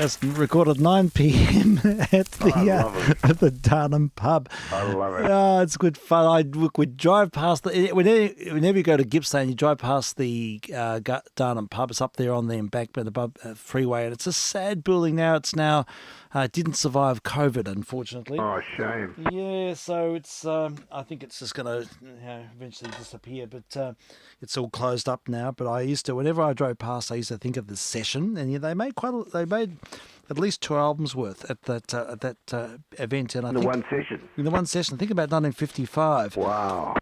That's recorded 9 p.m. at the Darnham pub. I love it. Oh, it's good fun. We drive past whenever you go to Gippsland, you drive past the Darnham pub. It's up there on the embankment above freeway, and it's a sad building now. It's now didn't survive COVID, unfortunately. Oh, shame. Yeah, so it's. I think it's just going to eventually disappear, but it's all closed up now. But I used to, whenever I drove past, I used to think of the Session, and they made they made at least 2 albums worth at that event. And I think one session. In the one session, think about 1955. Wow.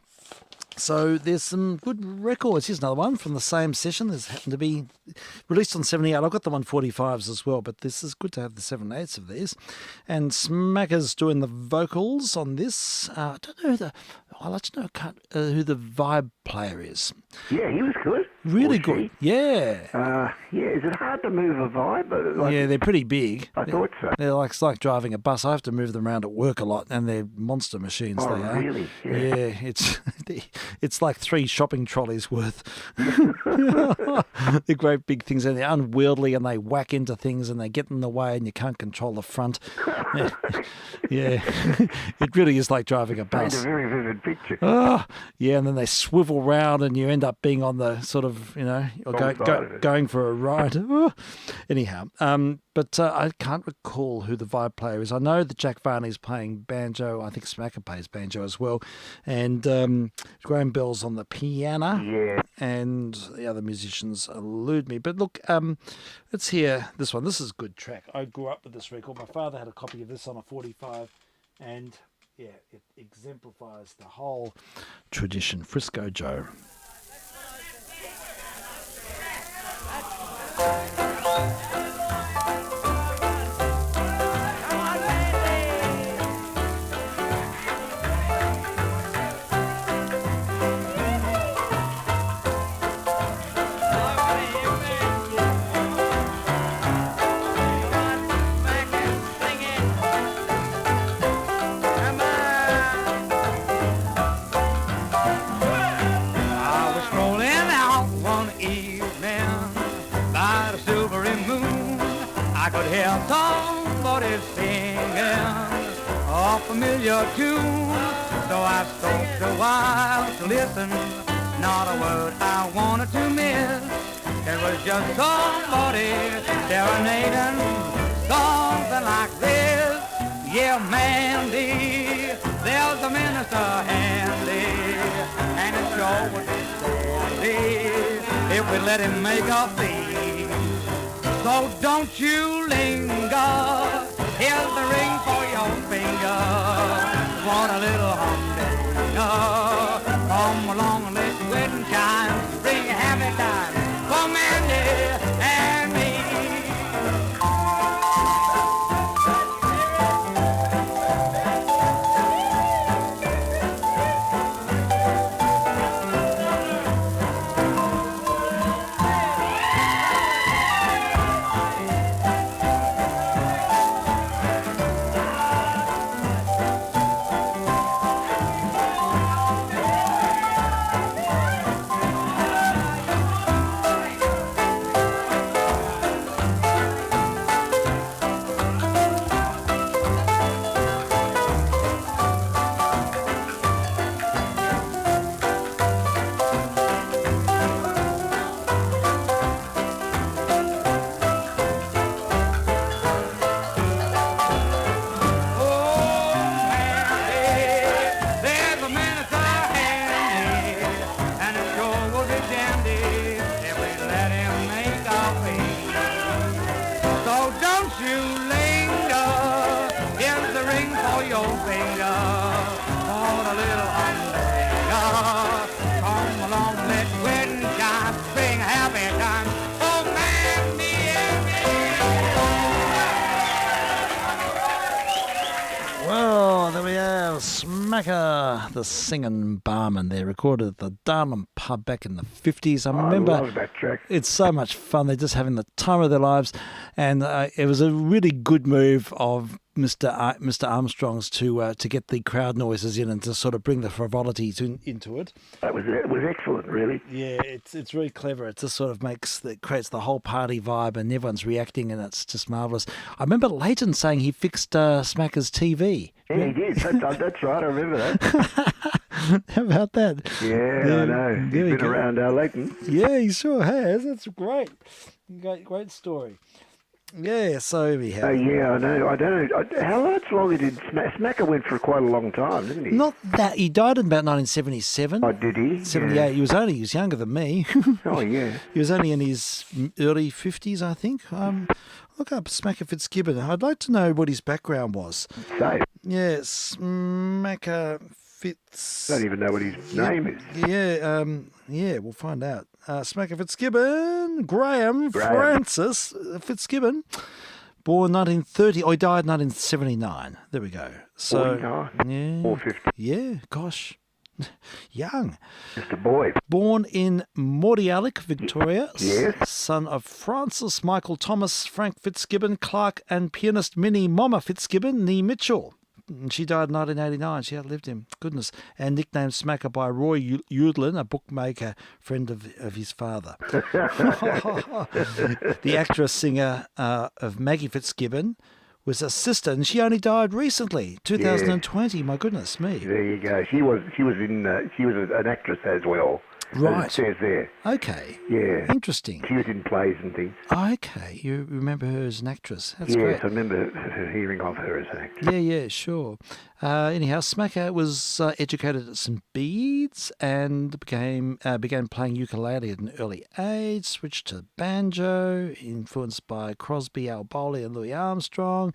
So there's some good records. Here's another one from the same session. This happened to be released on 78. I've got the 145s as well, but this is good to have the 7/8 of these. And Smacker's doing the vocals on this. I don't know I'd like to know who the vibe player is. Yeah, he was good. Really good. Yeah. Is it hard to move a vibe? Yeah, they're pretty big. I thought so. They're it's like driving a bus. I have to move them around at work a lot, and they're monster machines. Oh, they are. Really? Yeah, it's like 3 shopping trolleys worth. They're great big things, and they're unwieldy, and they whack into things, and they get in the way, and you can't control the front. Yeah. It really is like driving a bus. Paint a very vivid picture. Oh, yeah, and then they swivel round, and you end up being on the sort of, or going for a ride. Anyhow, but I can't recall who the vibe player is. I know that Jack Varney's playing banjo. I think Smacker plays banjo as well, and Graham Bell's on the piano. Yeah. And the other musicians elude me. But look, let's hear this one. This is a good track. I grew up with this record. My father had a copy of this on a 45, and yeah, it exemplifies the whole tradition. Frisco Joe. Somebody singing a familiar tune, so I stopped a while to listen. Not a word I wanted to miss. It was just somebody serenading something like this. Yeah, Mandy, there's a minister handy, and it sure would be dandy if we let him make a plea. So don't you linger, here's the ring for your finger. Want a little humdinger, come along and let's wet and shine. Bring a happy time for Mandy and me. Smacker, the singing barman there, recorded at the Darnham pub back in the 50s. I remember. I love that track. It's so much fun. They're just having the time of their lives. And it was a really good move of Mr. Armstrong's to get the crowd noises in and to sort of bring the frivolity into it. It was excellent, really. Yeah, it's really clever. It just sort of creates the whole party vibe, and everyone's reacting, and it's just marvellous. I remember Leighton saying he fixed Smacker's TV. Yeah, he did. That's right. I remember that. How about that? Yeah, I know. He's been around Leighton. Yeah, he sure has. That's great. Great story. Yeah, so anyhow. Yeah, I know. I don't know. How much longer did Smacker went for quite a long time, didn't he? Not that. He died in about 1977. Oh, did he? 78. Yeah. He was younger than me. Oh, yeah. He was only in his early 50s, I think. Look up Smacker Fitzgibbon. I'd like to know what his background was. Say. Yeah, Smacker Fitz. I don't even know what his name is. Yeah, we'll find out. Smacker Fitzgibbon, Graham Francis Fitzgibbon, born 1930. Oh, he died 1979. There we go. So, 49. Or 50. Yeah, gosh. Young. Just a boy. Born in Mordialloc, Victoria. Yes. Son of Francis Michael Thomas, Frank Fitzgibbon, Clark, and pianist Minnie Mama Fitzgibbon, nee Mitchell. And she died in 1989. She outlived him. Goodness. And nicknamed Smacker by Roy Udlin, a bookmaker, friend of his father. The actress singer of Maggie Fitzgibbon was a sister, and she only died recently, 2020. Yeah. My goodness me. There you go. She was an actress as well. Right. It says there. Okay. Yeah. Interesting. She was in plays and things. Okay. You remember her as an actress. That's great. Yes, I remember hearing of her as an actress. Yeah, sure. Anyhow, Smacker was educated at St. Bede's and began playing ukulele at an early age, switched to banjo, influenced by Crosby, Al Bowley and Louis Armstrong.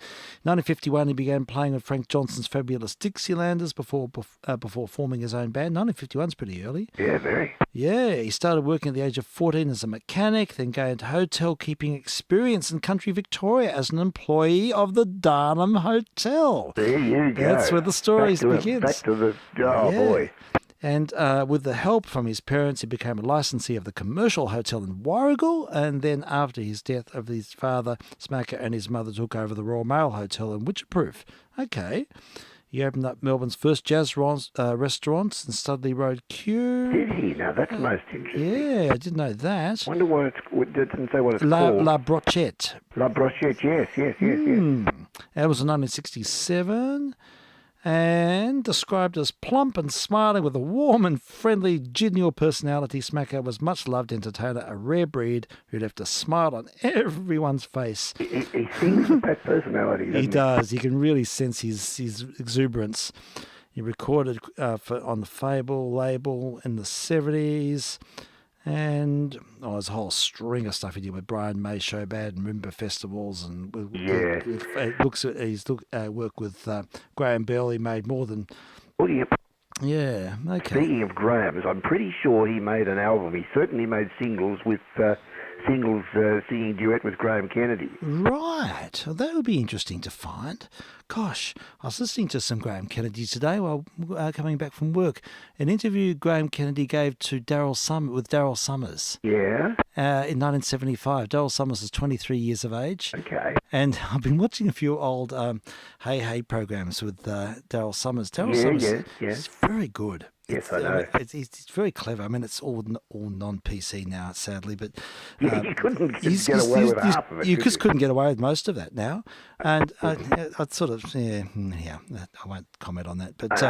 In 1951, he began playing with Frank Johnson's Fabulous Dixielanders before forming his own band. 1951's pretty early. Yeah, very. Yeah, he started working at the age of 14 as a mechanic, then gained hotel-keeping experience in country Victoria as an employee of the Darnham Hotel. There you go. That's where the story begins. Back to the... Oh, yeah. Boy. And with the help from his parents, he became a licensee of the Commercial Hotel in Warragul, and then after his death of his father, Smacker and his mother took over the Royal Mail Hotel in Wycheproof. Okay. He opened up Melbourne's first jazz restaurants in Studley Road Q. Did he? Now, that's most interesting. Yeah, I didn't know that. I wonder what it didn't say what it's called. La Brochette. La Brochette, yes. That was in 1967. And described as plump and smiling with a warm and friendly, genial personality, Smacker was much loved entertainer, a rare breed who left a smile on everyone's face. He sings with that personality, doesn't he? He does. You can really sense his exuberance. He recorded on the Fable label in the 70s. And there's a whole string of stuff he did with Brian May Show Band and Rimba festivals, and he's worked with Graham Bell. He made more than. Oh, yep. Yeah. Okay. Speaking of Graham's, I'm pretty sure he made an album. He certainly made singles singing duet with Graham Kennedy. Right. Well, that would be interesting to find. Gosh, I was listening to some Graham Kennedy today while coming back from work. An interview Graham Kennedy gave to Daryl Summers. Yeah. In 1975. Daryl Summers was 23 years of age. Okay. And I've been watching a few old Hey Hey programs with Daryl Summers. Daryl Summers is very good. Yes, I know. It's very clever. I mean, it's all non-PC now, sadly, but you couldn't get away with half of it. You just couldn't get away with most of that now, and I sort of I won't comment on that, but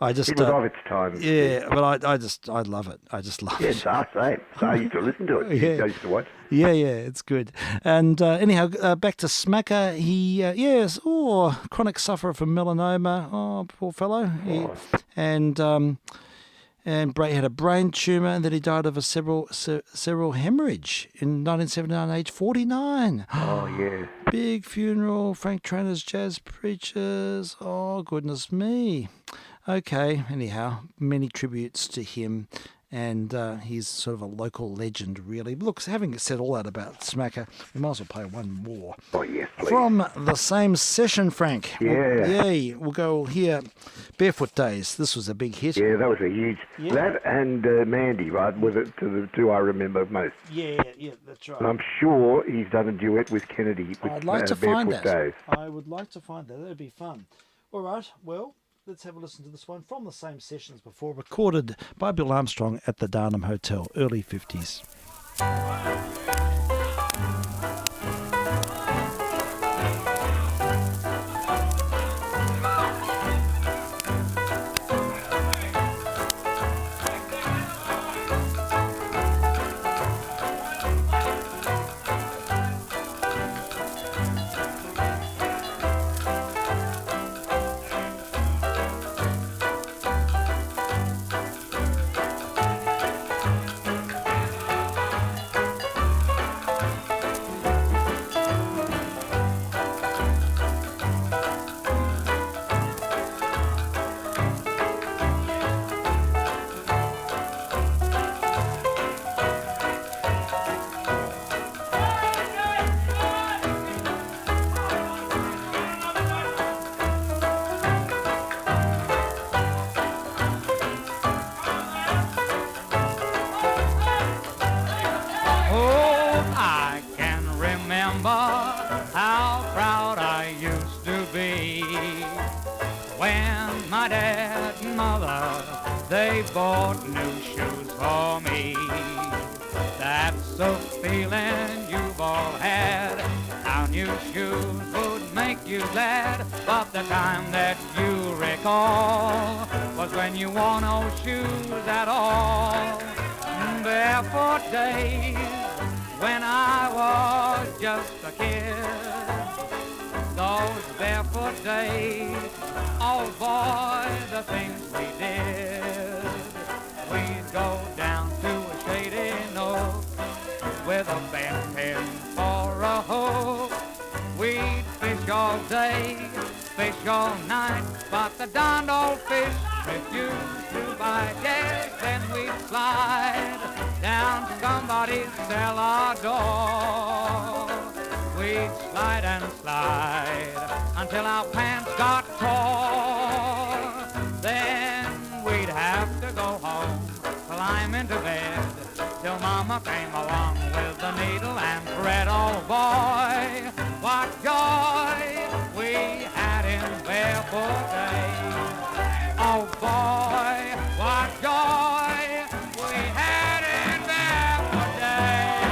I just it was of its time. Yeah, but I love it. I just love it. Yes, same. I used to listen to it. Yeah. I used to watch. Yeah, it's good. And anyhow, back to Smacker. He, chronic sufferer from melanoma. Oh, poor fellow. And had a brain tumour, and then he died of a cerebral hemorrhage in 1979, age 49. Oh, yeah. Big funeral, Frank Trainer's jazz preachers. Oh, goodness me. Okay, anyhow, many tributes to him. and he's sort of a local legend, really. Look, having said all that about Smacker, we might as well play one more. Oh, yes, please. From the same session, Frank. Yeah. We'll go here. Barefoot Days. This was a big hit. Yeah, that was a huge... Yeah. That and Mandy, right, was it to the two I remember most. Yeah, that's right. And I'm sure he's done a duet with Kennedy. With, I'd like to find Barefoot that. Days. I would like to find that. That'd be fun. All right, well, let's have a listen to this one from the same sessions before, recorded by Bill Armstrong at the Darnham Hotel, early 50s. They bought new shoes for me. That's the feeling you've all had. How new shoes would make you glad. But the time that you recall was when you wore no shoes at all. Barefoot days when I was just a kid. Those barefoot days, oh boy, the things we did. We'd go down to a shady nook with a bent pin for a hook. We'd fish all day, fish all night, but the darned old fish refused to bite. Yes, then we'd slide down to somebody's cellar door. We'd slide and slide until our pants got tore. Then we'd have to go home, climb into bed, till Mama came along with the needle and thread. Oh boy, what joy we had in barefoot days. Oh boy, what joy we had in barefoot days.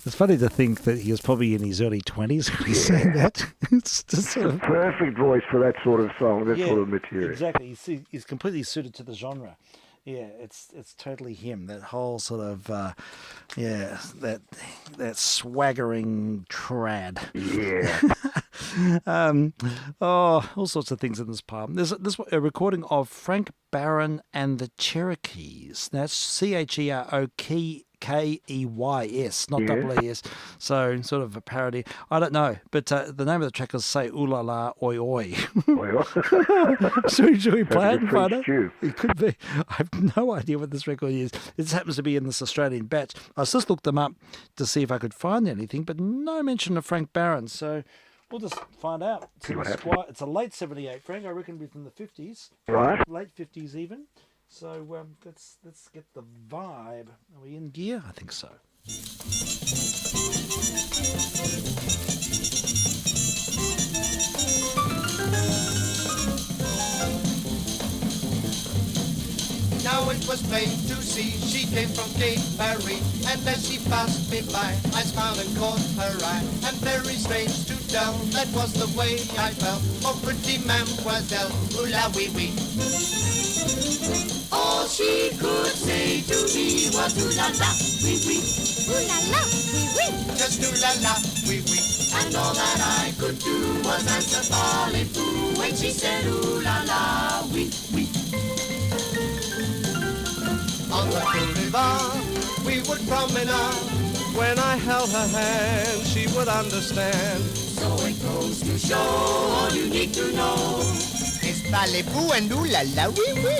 It's funny to think that he was probably in his early 20s when he sang that. It's just sort of... Perfect voice for that sort of song, that sort of material. Exactly. He's completely suited to the genre. Yeah, it's totally him. That whole sort of, that swaggering trad. Yeah. All sorts of things in this poem. There's a recording of Frank Barron and the Cherokees. That's Cherokeys, not double E-S. So sort of a parody. I don't know, but the name of the track is Say Ooh La La Oi Oi. Should we play it and find out? It could be. I have no idea what this record is. It just happens to be in this Australian batch. I just looked them up to see if I could find anything, but no mention of Frank Barron. So we'll just find out. It's a late 78, Frank. I reckon within the 50s. Right. Late 50s even. So let's get the vibe. Are we in gear? I think so. Now it was plain to see she came from Cape Paris, and as she passed me by, I smiled and caught her eye. And very strange to tell, that was the way I felt. Oh, pretty mademoiselle, ooh la wee wee. All she could say to me was ooh la la, wee wee. Ooh la la, wee wee. Just ooh la la, wee wee. And all that I could do was answer parlez-vous when she said ooh la la, wee wee. On the boulevard, we would promenade. When I held her hand, she would understand. So it goes to show, all you need to know is Parlez-vous and ooh la la, oui, oui.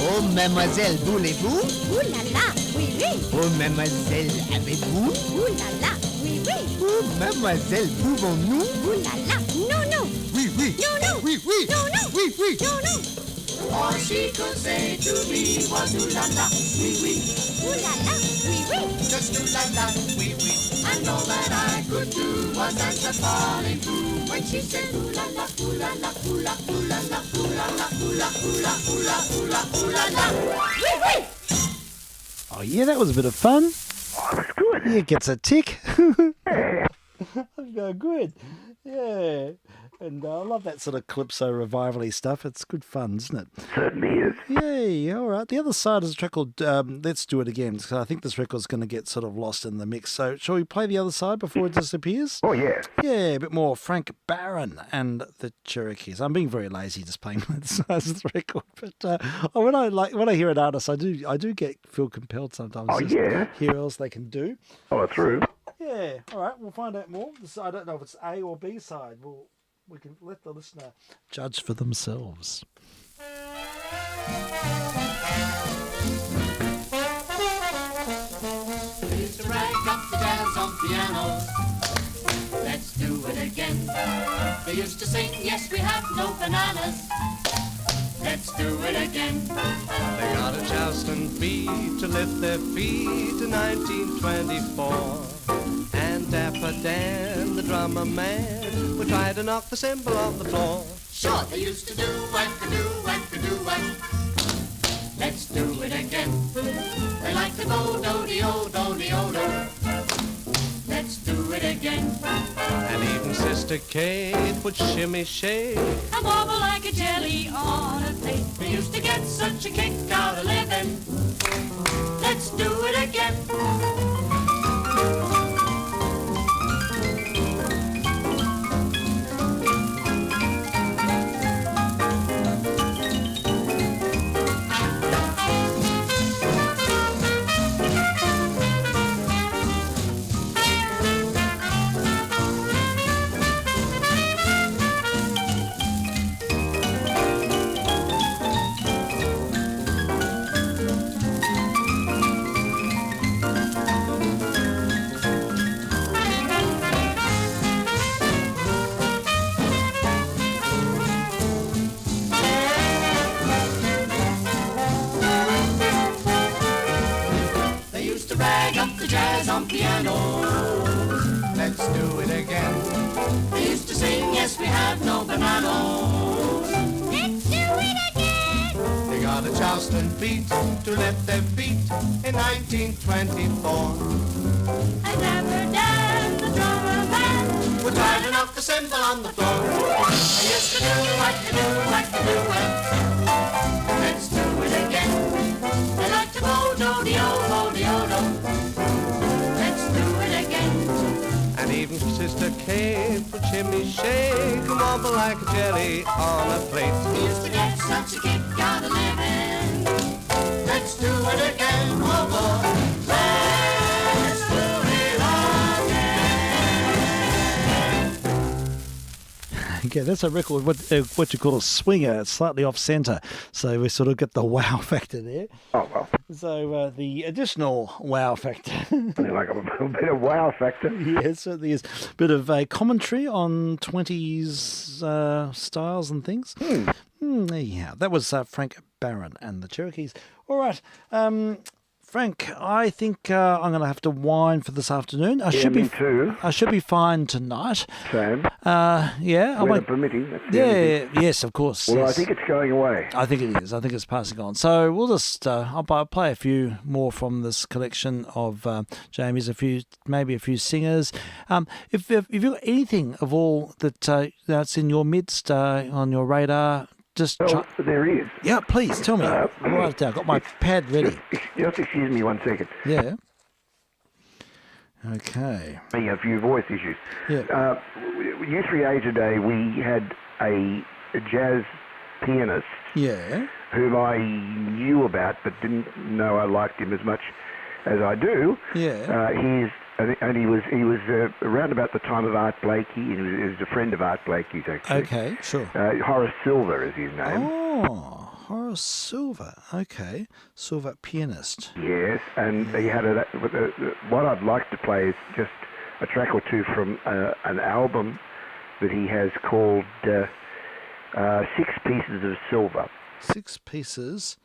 Oh, mademoiselle, voulez-vous? Ouh là là, oui, oui. Oh, mademoiselle, avez-vous? Ouh là là, oui, oui. Oh, mademoiselle, pouvons-nous? Ouh là là, non, non. Oui, oui. Non, non. Oui, oui. Non, non. Oui, oui. Non, non. All she could say to me was ooh la la, oui, oui. Ouh là là, oui, oui. Just ooh la la, oui, oui. And all that I could do was answer falling through when she said ooh la la, ooh la la, ooh la, ooh la la, ooh la la, ooh la, ooh la, ooh la, ooh la, ooh la la. Oui, oui. Oh, yeah, that was a bit of fun. Oh, that's good. Yeah, gets a tick. Good. Yeah. And I love that sort of calypso revival-y stuff. It's good fun, isn't it? Certainly is. Yay, all right. The other side is a track called Let's Do It Again, because I think this record's going to get sort of lost in the mix. So shall we play the other side before it disappears? Oh, yeah. Yeah, a bit more Frank Barron and the Cherokees. I'm being very lazy just playing the sides of the record, but when I hear an artist, I do feel compelled sometimes. Oh, just yeah. hear what else they can do. Oh, through. Yeah, all right. We'll find out more. I don't know if it's A or B side. We can let the listener judge for themselves. We used to rag up the jazz on piano. Let's do it again. They used to sing, yes, we have no bananas. Let's do it again. They got a Charleston beat to lift their feet in 1924. And Dapper Dan, the drummer man, would try to knock the cymbal off the floor. Sure, they used to do it. Let's do it again. They like to go do-de-o, do-de-o-do. Let's do it again. And even Sister Kate would shimmy shake. I wobble like a jelly on a plate. We used to get such a kick out of living. Let's do it again. They used to rag up the jazz on piano. Let's do it again. They used to sing, yes, we have no bananas. Let's do it again. They got a Charleston beat to lift their feet in 1924. And Dapper Dan, the drummer man, Would try to knock the cymbal on the floor. They used to do it. Let's do it again. They like to go do-de-o, do-de-o-do. Let's do it again. And even Sister Kate would shimmy shake and wobble like a jelly on a plate. We used to get such a kick out of living. Let's do it again, oh boy. Let's do it again. Okay, that's a record, what you call a swinger. It's slightly off centre, so we sort of get the wow factor there. Oh, well. So the additional wow factor. Something like a bit of wow factor. Yeah, it certainly is. Bit of a commentary on 20s styles and things. Yeah, that was Frank Barron and the Cherokees. All right, Frank, I think I'm going to have to whine for this afternoon. Me too. I should be fine tonight. Same. Yeah. Weather permitting. That's the only thing. Yes, of course. Well, yes. I think it's going away. I think it is. I think it's passing on. So we'll just I'll play a few more from this collection of Jamie's. Maybe a few singers. If you've got anything of all that's in your midst on your radar, just there is. Yeah, please tell me. I'll write it down. Got my pad ready. Just excuse me 1 second. Yeah. Okay. A few voice issues. Yeah. U3A today, we had a jazz pianist. Yeah. Whom I knew about, but didn't know I liked him as much as I do. Yeah. He was around about the time of Art Blakey. He was a friend of Art Blakey's, actually. Okay, sure. Horace Silver is his name. Oh, Horace Silver. Okay, Silver pianist. Yes, and he had what I'd like to play is just a track or two from an album that he has called 6 Pieces of Silver. 6 Pieces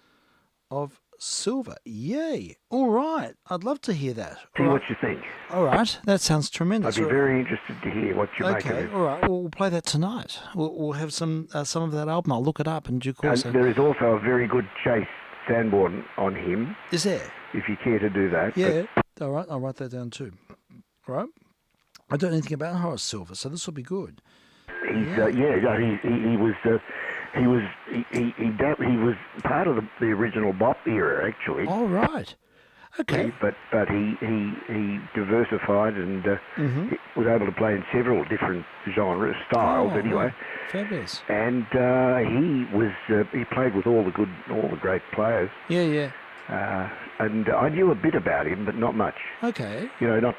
of Silver. Yay. All right. I'd love to hear that. See what you think. All right. That sounds tremendous. I'd be very interested to hear what you make of it. Okay. All right. Well, we'll play that tonight. We'll have some of that album. I'll look it up in due course. And there is also a very good Chase Sanborn on him. Is there? If you care to do that. Yeah. All right. I'll write that down too. All right. I don't know anything about Horace Silver, so this will be good. He was part of the original bop era, actually. All right. Okay. But he diversified and he was able to play in several different genres, styles anyway. Right. Fabulous. And he played with all the great players. Yeah. And I knew a bit about him, but not much. Okay. Not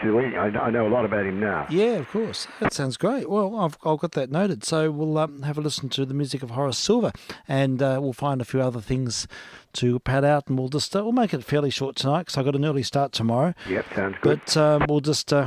too. I know a lot about him now. Yeah, of course. That sounds great. Well, I've got that noted. So we'll have a listen to the music of Horace Silver, and we'll find a few other things to pad out, and we'll make it fairly short tonight because I've got an early start tomorrow. Yep, sounds good. But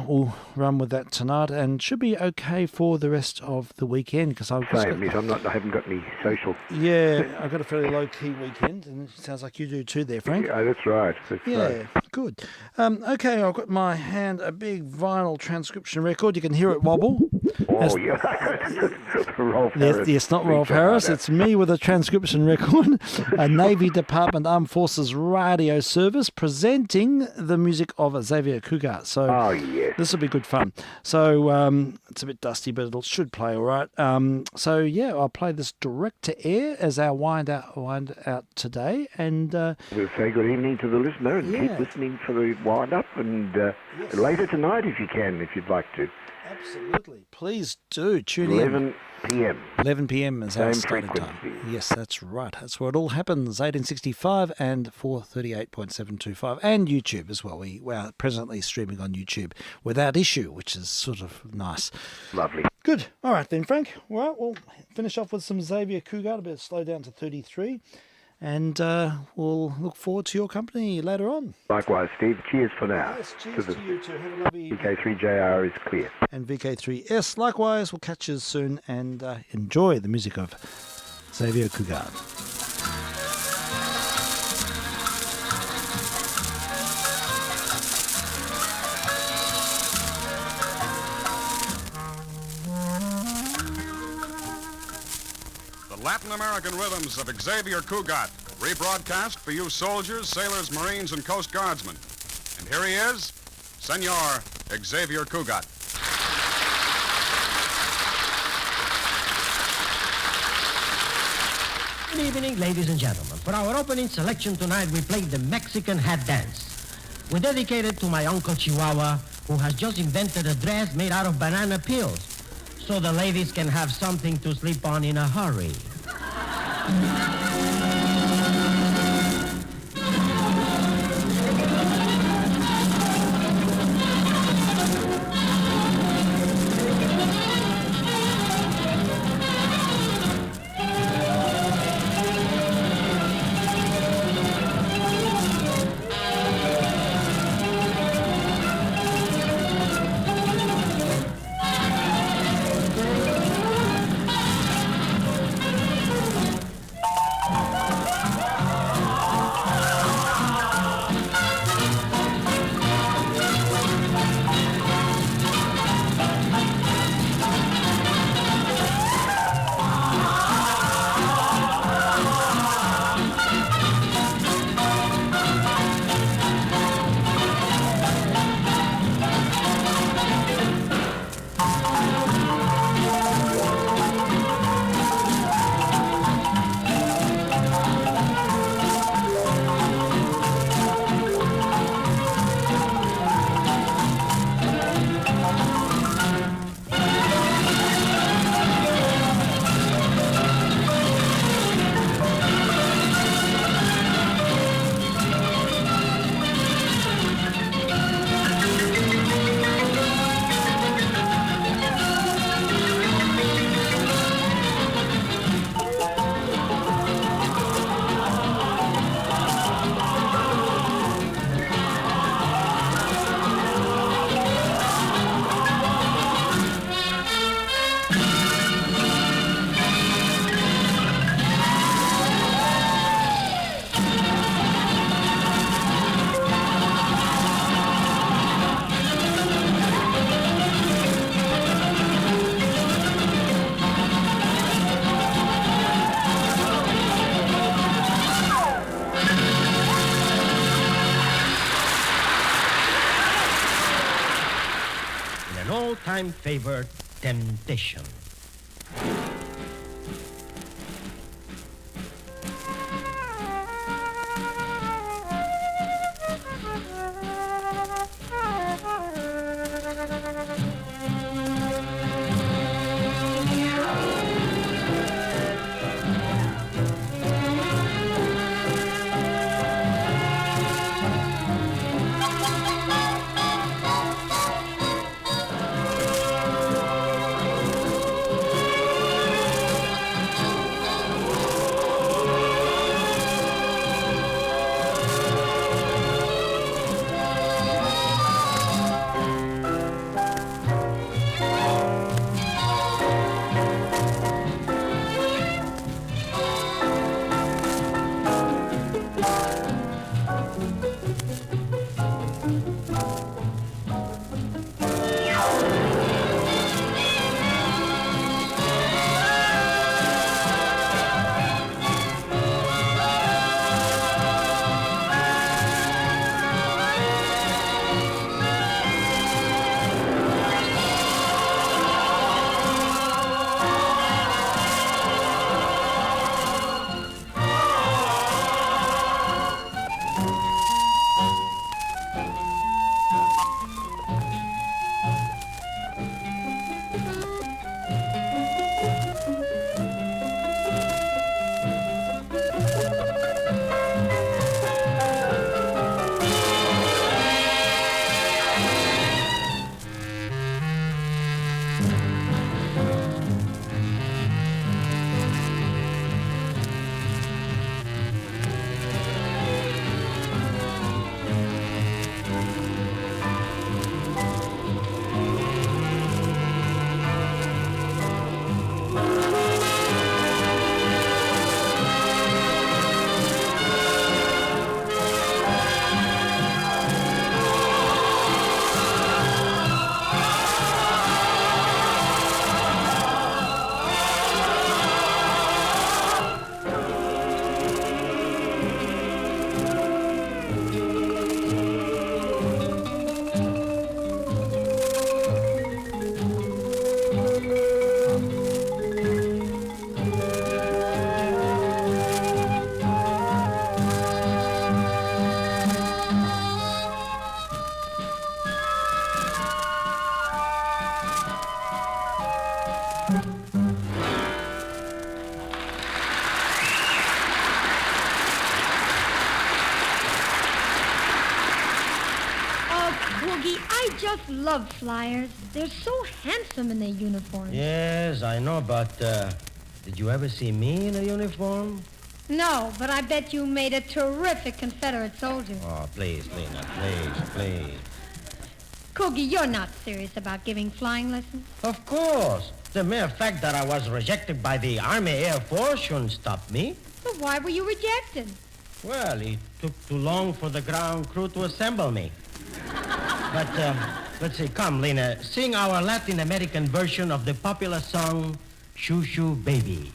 we'll run with that tonight, and should be okay for the rest of the weekend because I haven't got any social. Yeah, I've got a fairly low key weekend, and it sounds like you do too, there, Frank. Yeah, that's right. Right. Good. Okay, I've got in my hand a big vinyl transcription record. You can hear it wobble. Oh, yeah. Rolf Harris. Yes, not Rolf Harris. It's me with a transcription record, a Navy Department Armed Forces radio service presenting the music of Xavier Cugat. So this will be good fun. So it's a bit dusty, but it should play all right. So yeah, I'll play this direct to air as our wind out today. And we'll say good evening to the listener and keep listening for the wind up and later tonight if you can, if you'd like to. Absolutely. Please do tune in. 11 p.m. 11 p.m. is our Same starting time. Yes, that's right. That's where it all happens. 1865 and 438.725 and YouTube as well. We are presently streaming on YouTube without issue, which is sort of nice. Lovely. Good. All right then, Frank. All right, we'll finish off with some Xavier Cugat, a bit slow down to 33. And we'll look forward to your company later on. Likewise, Steve. Cheers for now. Yes, cheers to you too. Have a lovely evening. VK3JR is clear. And VK3S, likewise. We'll catch you soon and enjoy the music of Xavier Cugat. Latin American rhythms of Xavier Cugat, rebroadcast for you soldiers, sailors, Marines, and Coast Guardsmen. And here he is, Senor Xavier Cugat. Good evening, ladies and gentlemen. For our opening selection tonight, we played the Mexican hat dance. We dedicate it to my Uncle Chihuahua, who has just invented a dress made out of banana peels, so the ladies can have something to sleep on in a hurry. in an all-time favorite, Temptation. I just love flyers. They're so handsome in their uniforms. Yes, I know, but did you ever see me in a uniform? No, but I bet you made a terrific Confederate soldier. Oh, please, Lena, please. Coogie, you're not serious about giving flying lessons? Of course. The mere fact that I was rejected by the Army Air Force shouldn't stop me. But why were you rejected? Well, it took too long for the ground crew to assemble me. But, let's see, come, Lena, sing our Latin American version of the popular song, Shoo Shoo Baby.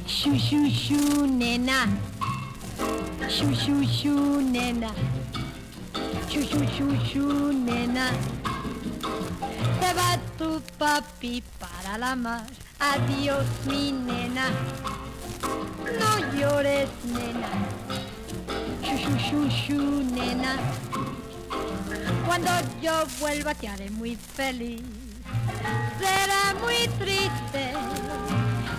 Shoo, shoo, shoo, nena. Shoo, shoo, shoo, nena. Shoo, shoo, shoo, shoo, nena. Se va tu papi para la mar. Adiós, mi nena. No llores, nena. Shoo, shoo, shoo, shoo, nena. Cuando yo vuelva te haré muy feliz. Será muy triste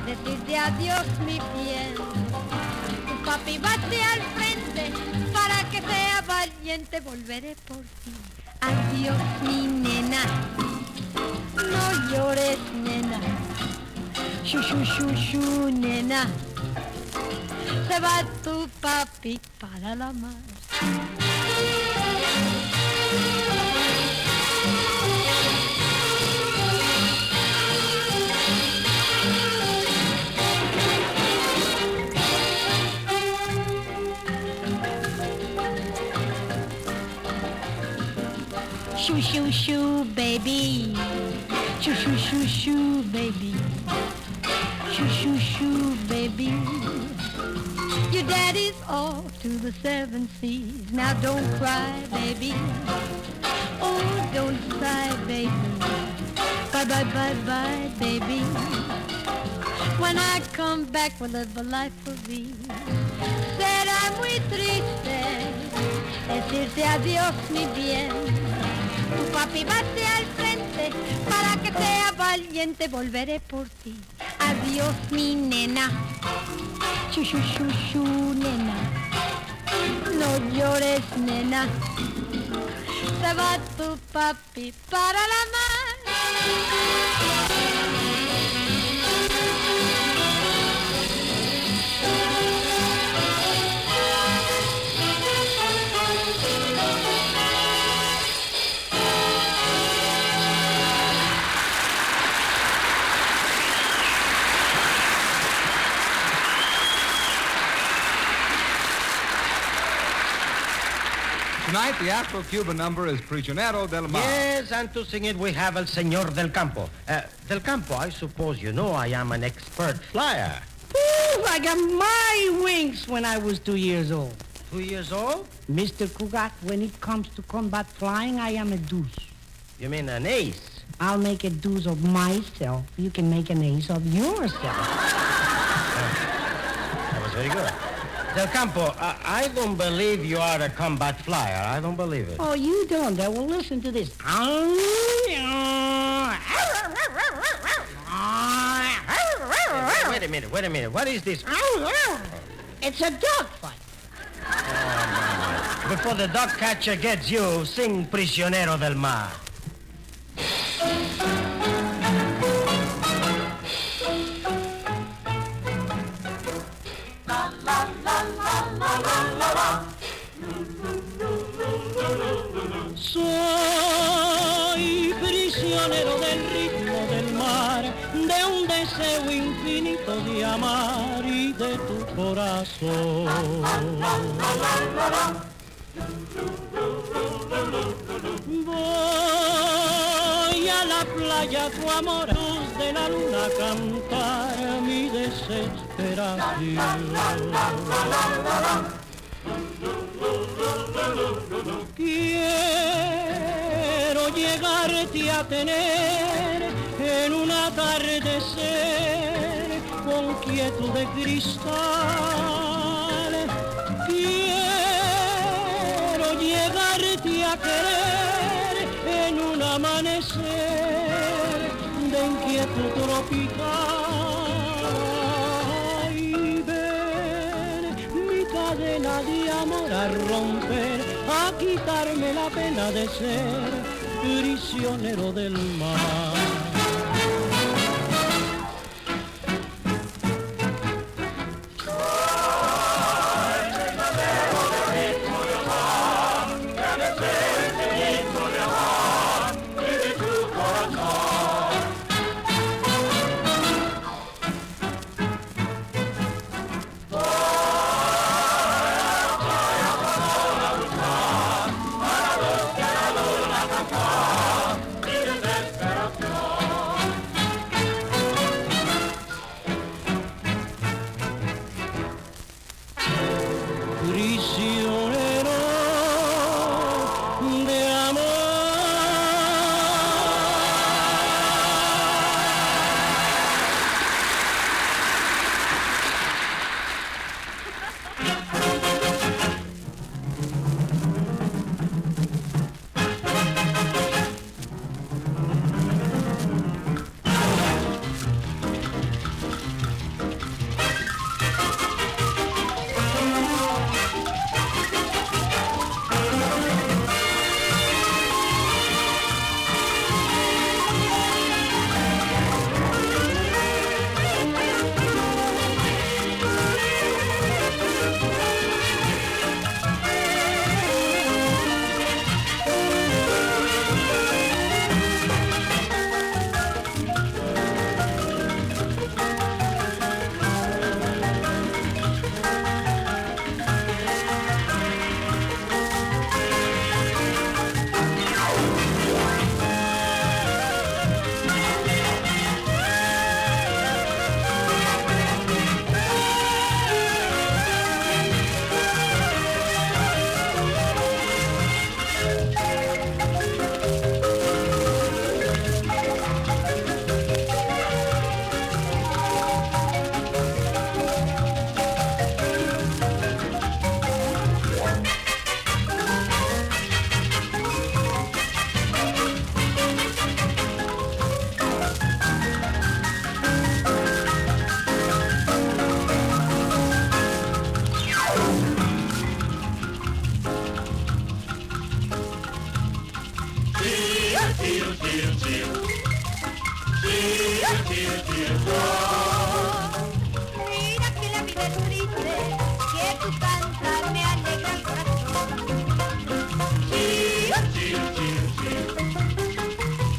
decirte adiós, mi bien. Tu papi bate al frente para que sea valiente. Volveré por ti. Adiós, mi nena. No llores, nena. Shoo, shoo, shoo, shoo, nena. Se va tu papi para la mar. Shoo, shoo, shoo, baby. Shoo, shoo, shoo, shoo, baby. Shoo, shoo, shoo, baby. Your daddy's off to the 7 seas. Now don't cry, baby. Oh, don't sigh, baby. Bye, bye, bye, bye, baby. When I come back, we'll live a life for thee. Será muy triste decirte adiós, mi bien. Tu papi bate al frente para que sea valiente. Volveré por ti. Adiós, mi nena. Shu, shu, shu, shu, nena. No llores, nena. Se va tu papi para la mar. Tonight, the Afro-Cuban number is Prisionero del Mar. Yes, and to sing it, we have El Señor del Campo. Del Campo, I suppose you know I am an expert flyer. Ooh, I got my wings when I was 2 years old. 2 years old? Mr. Cugat, when it comes to combat flying, I am a deuce. You mean an ace? I'll make a deuce of myself. You can make an ace of yourself. That was very good. Del Campo, I don't believe you are a combat flyer. I don't believe it. Oh, you don't? Well, listen to this. Wait a minute. What is this? It's a dog fight. Oh, before the dog catcher gets you, sing Prisionero del Mar. Soy prisionero del ritmo del mar, de un deseo infinito de amar y de tu corazón. Voy a la playa, tu amor, luz de la luna, a cantar mi desesperación. Quiero llegarte a tener en un atardecer con quietud de cristal. Quiero llegarte a querer en un amanecer de inquietud tropical. Y ver mi cadena de amor a romper, a quitarme la pena de ser prisionero del mar. Desesperación. Mira que la vida es triste, que tu cantar me alegra el corazón. Cheer, cheer, cheer, cheer.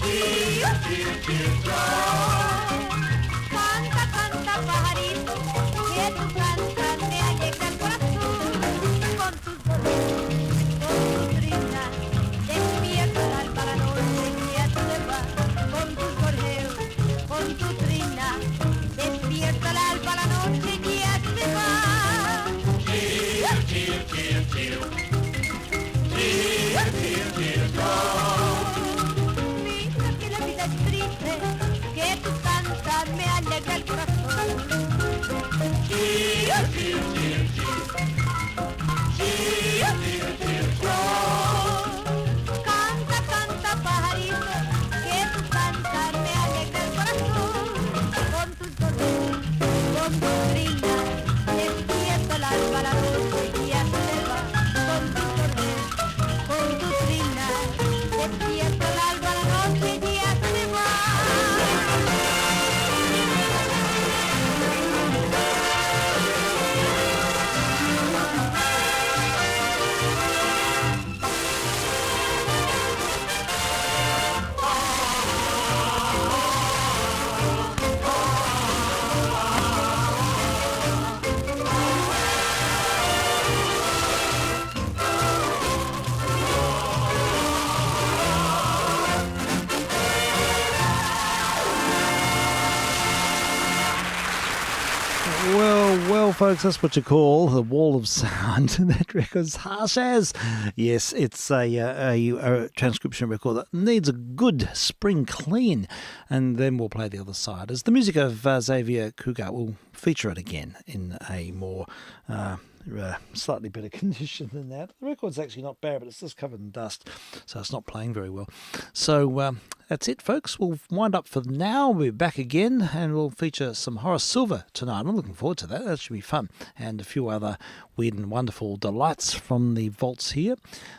Cheer, cheer, cheer, canta, canta, pajarito, que tu cantar me alegra el corazón. Con tus gorritos, con tu trina, despierta al alba la noche y ya se va. Con tus gorjeos, con tu trina, despierta al alba la noche y ya se va. Cheer, cheer, cheer, cheer. Cheer, cheer, cheer, mira que la vida es triste, que tu cantar me alegra el corazón. Cheer, cheer, cheer, cheer. Cheer, cheer, cheer, canta, canta, pajarito, que tu cantar me alegra el corazón. Con tus gorritos, con tu trina, despierta el alba la noche y ya se va. Con tus gorritos, con tu trina, despierta el alba la noche y ya se va. Well, folks, that's what you call the wall of sound. That record's harsh as. Yes, it's a transcription record that needs a good spring clean. And then we'll play the other side. As the music of Xavier Cugat will feature it again in a more slightly better condition than that. The record's actually not bad, but it's just covered in dust, so it's not playing very well. So that's it, folks. We'll wind up for now. We'll be back again, and we'll feature some Horace Silver tonight. I'm looking forward to that. That should be fun. And a few other weird and wonderful delights from the vaults here.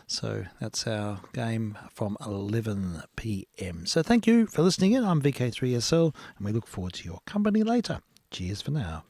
So that's our game from 11 p.m. So thank you for listening in. I'm vk3sl, and we look forward to your company later. Cheers for now.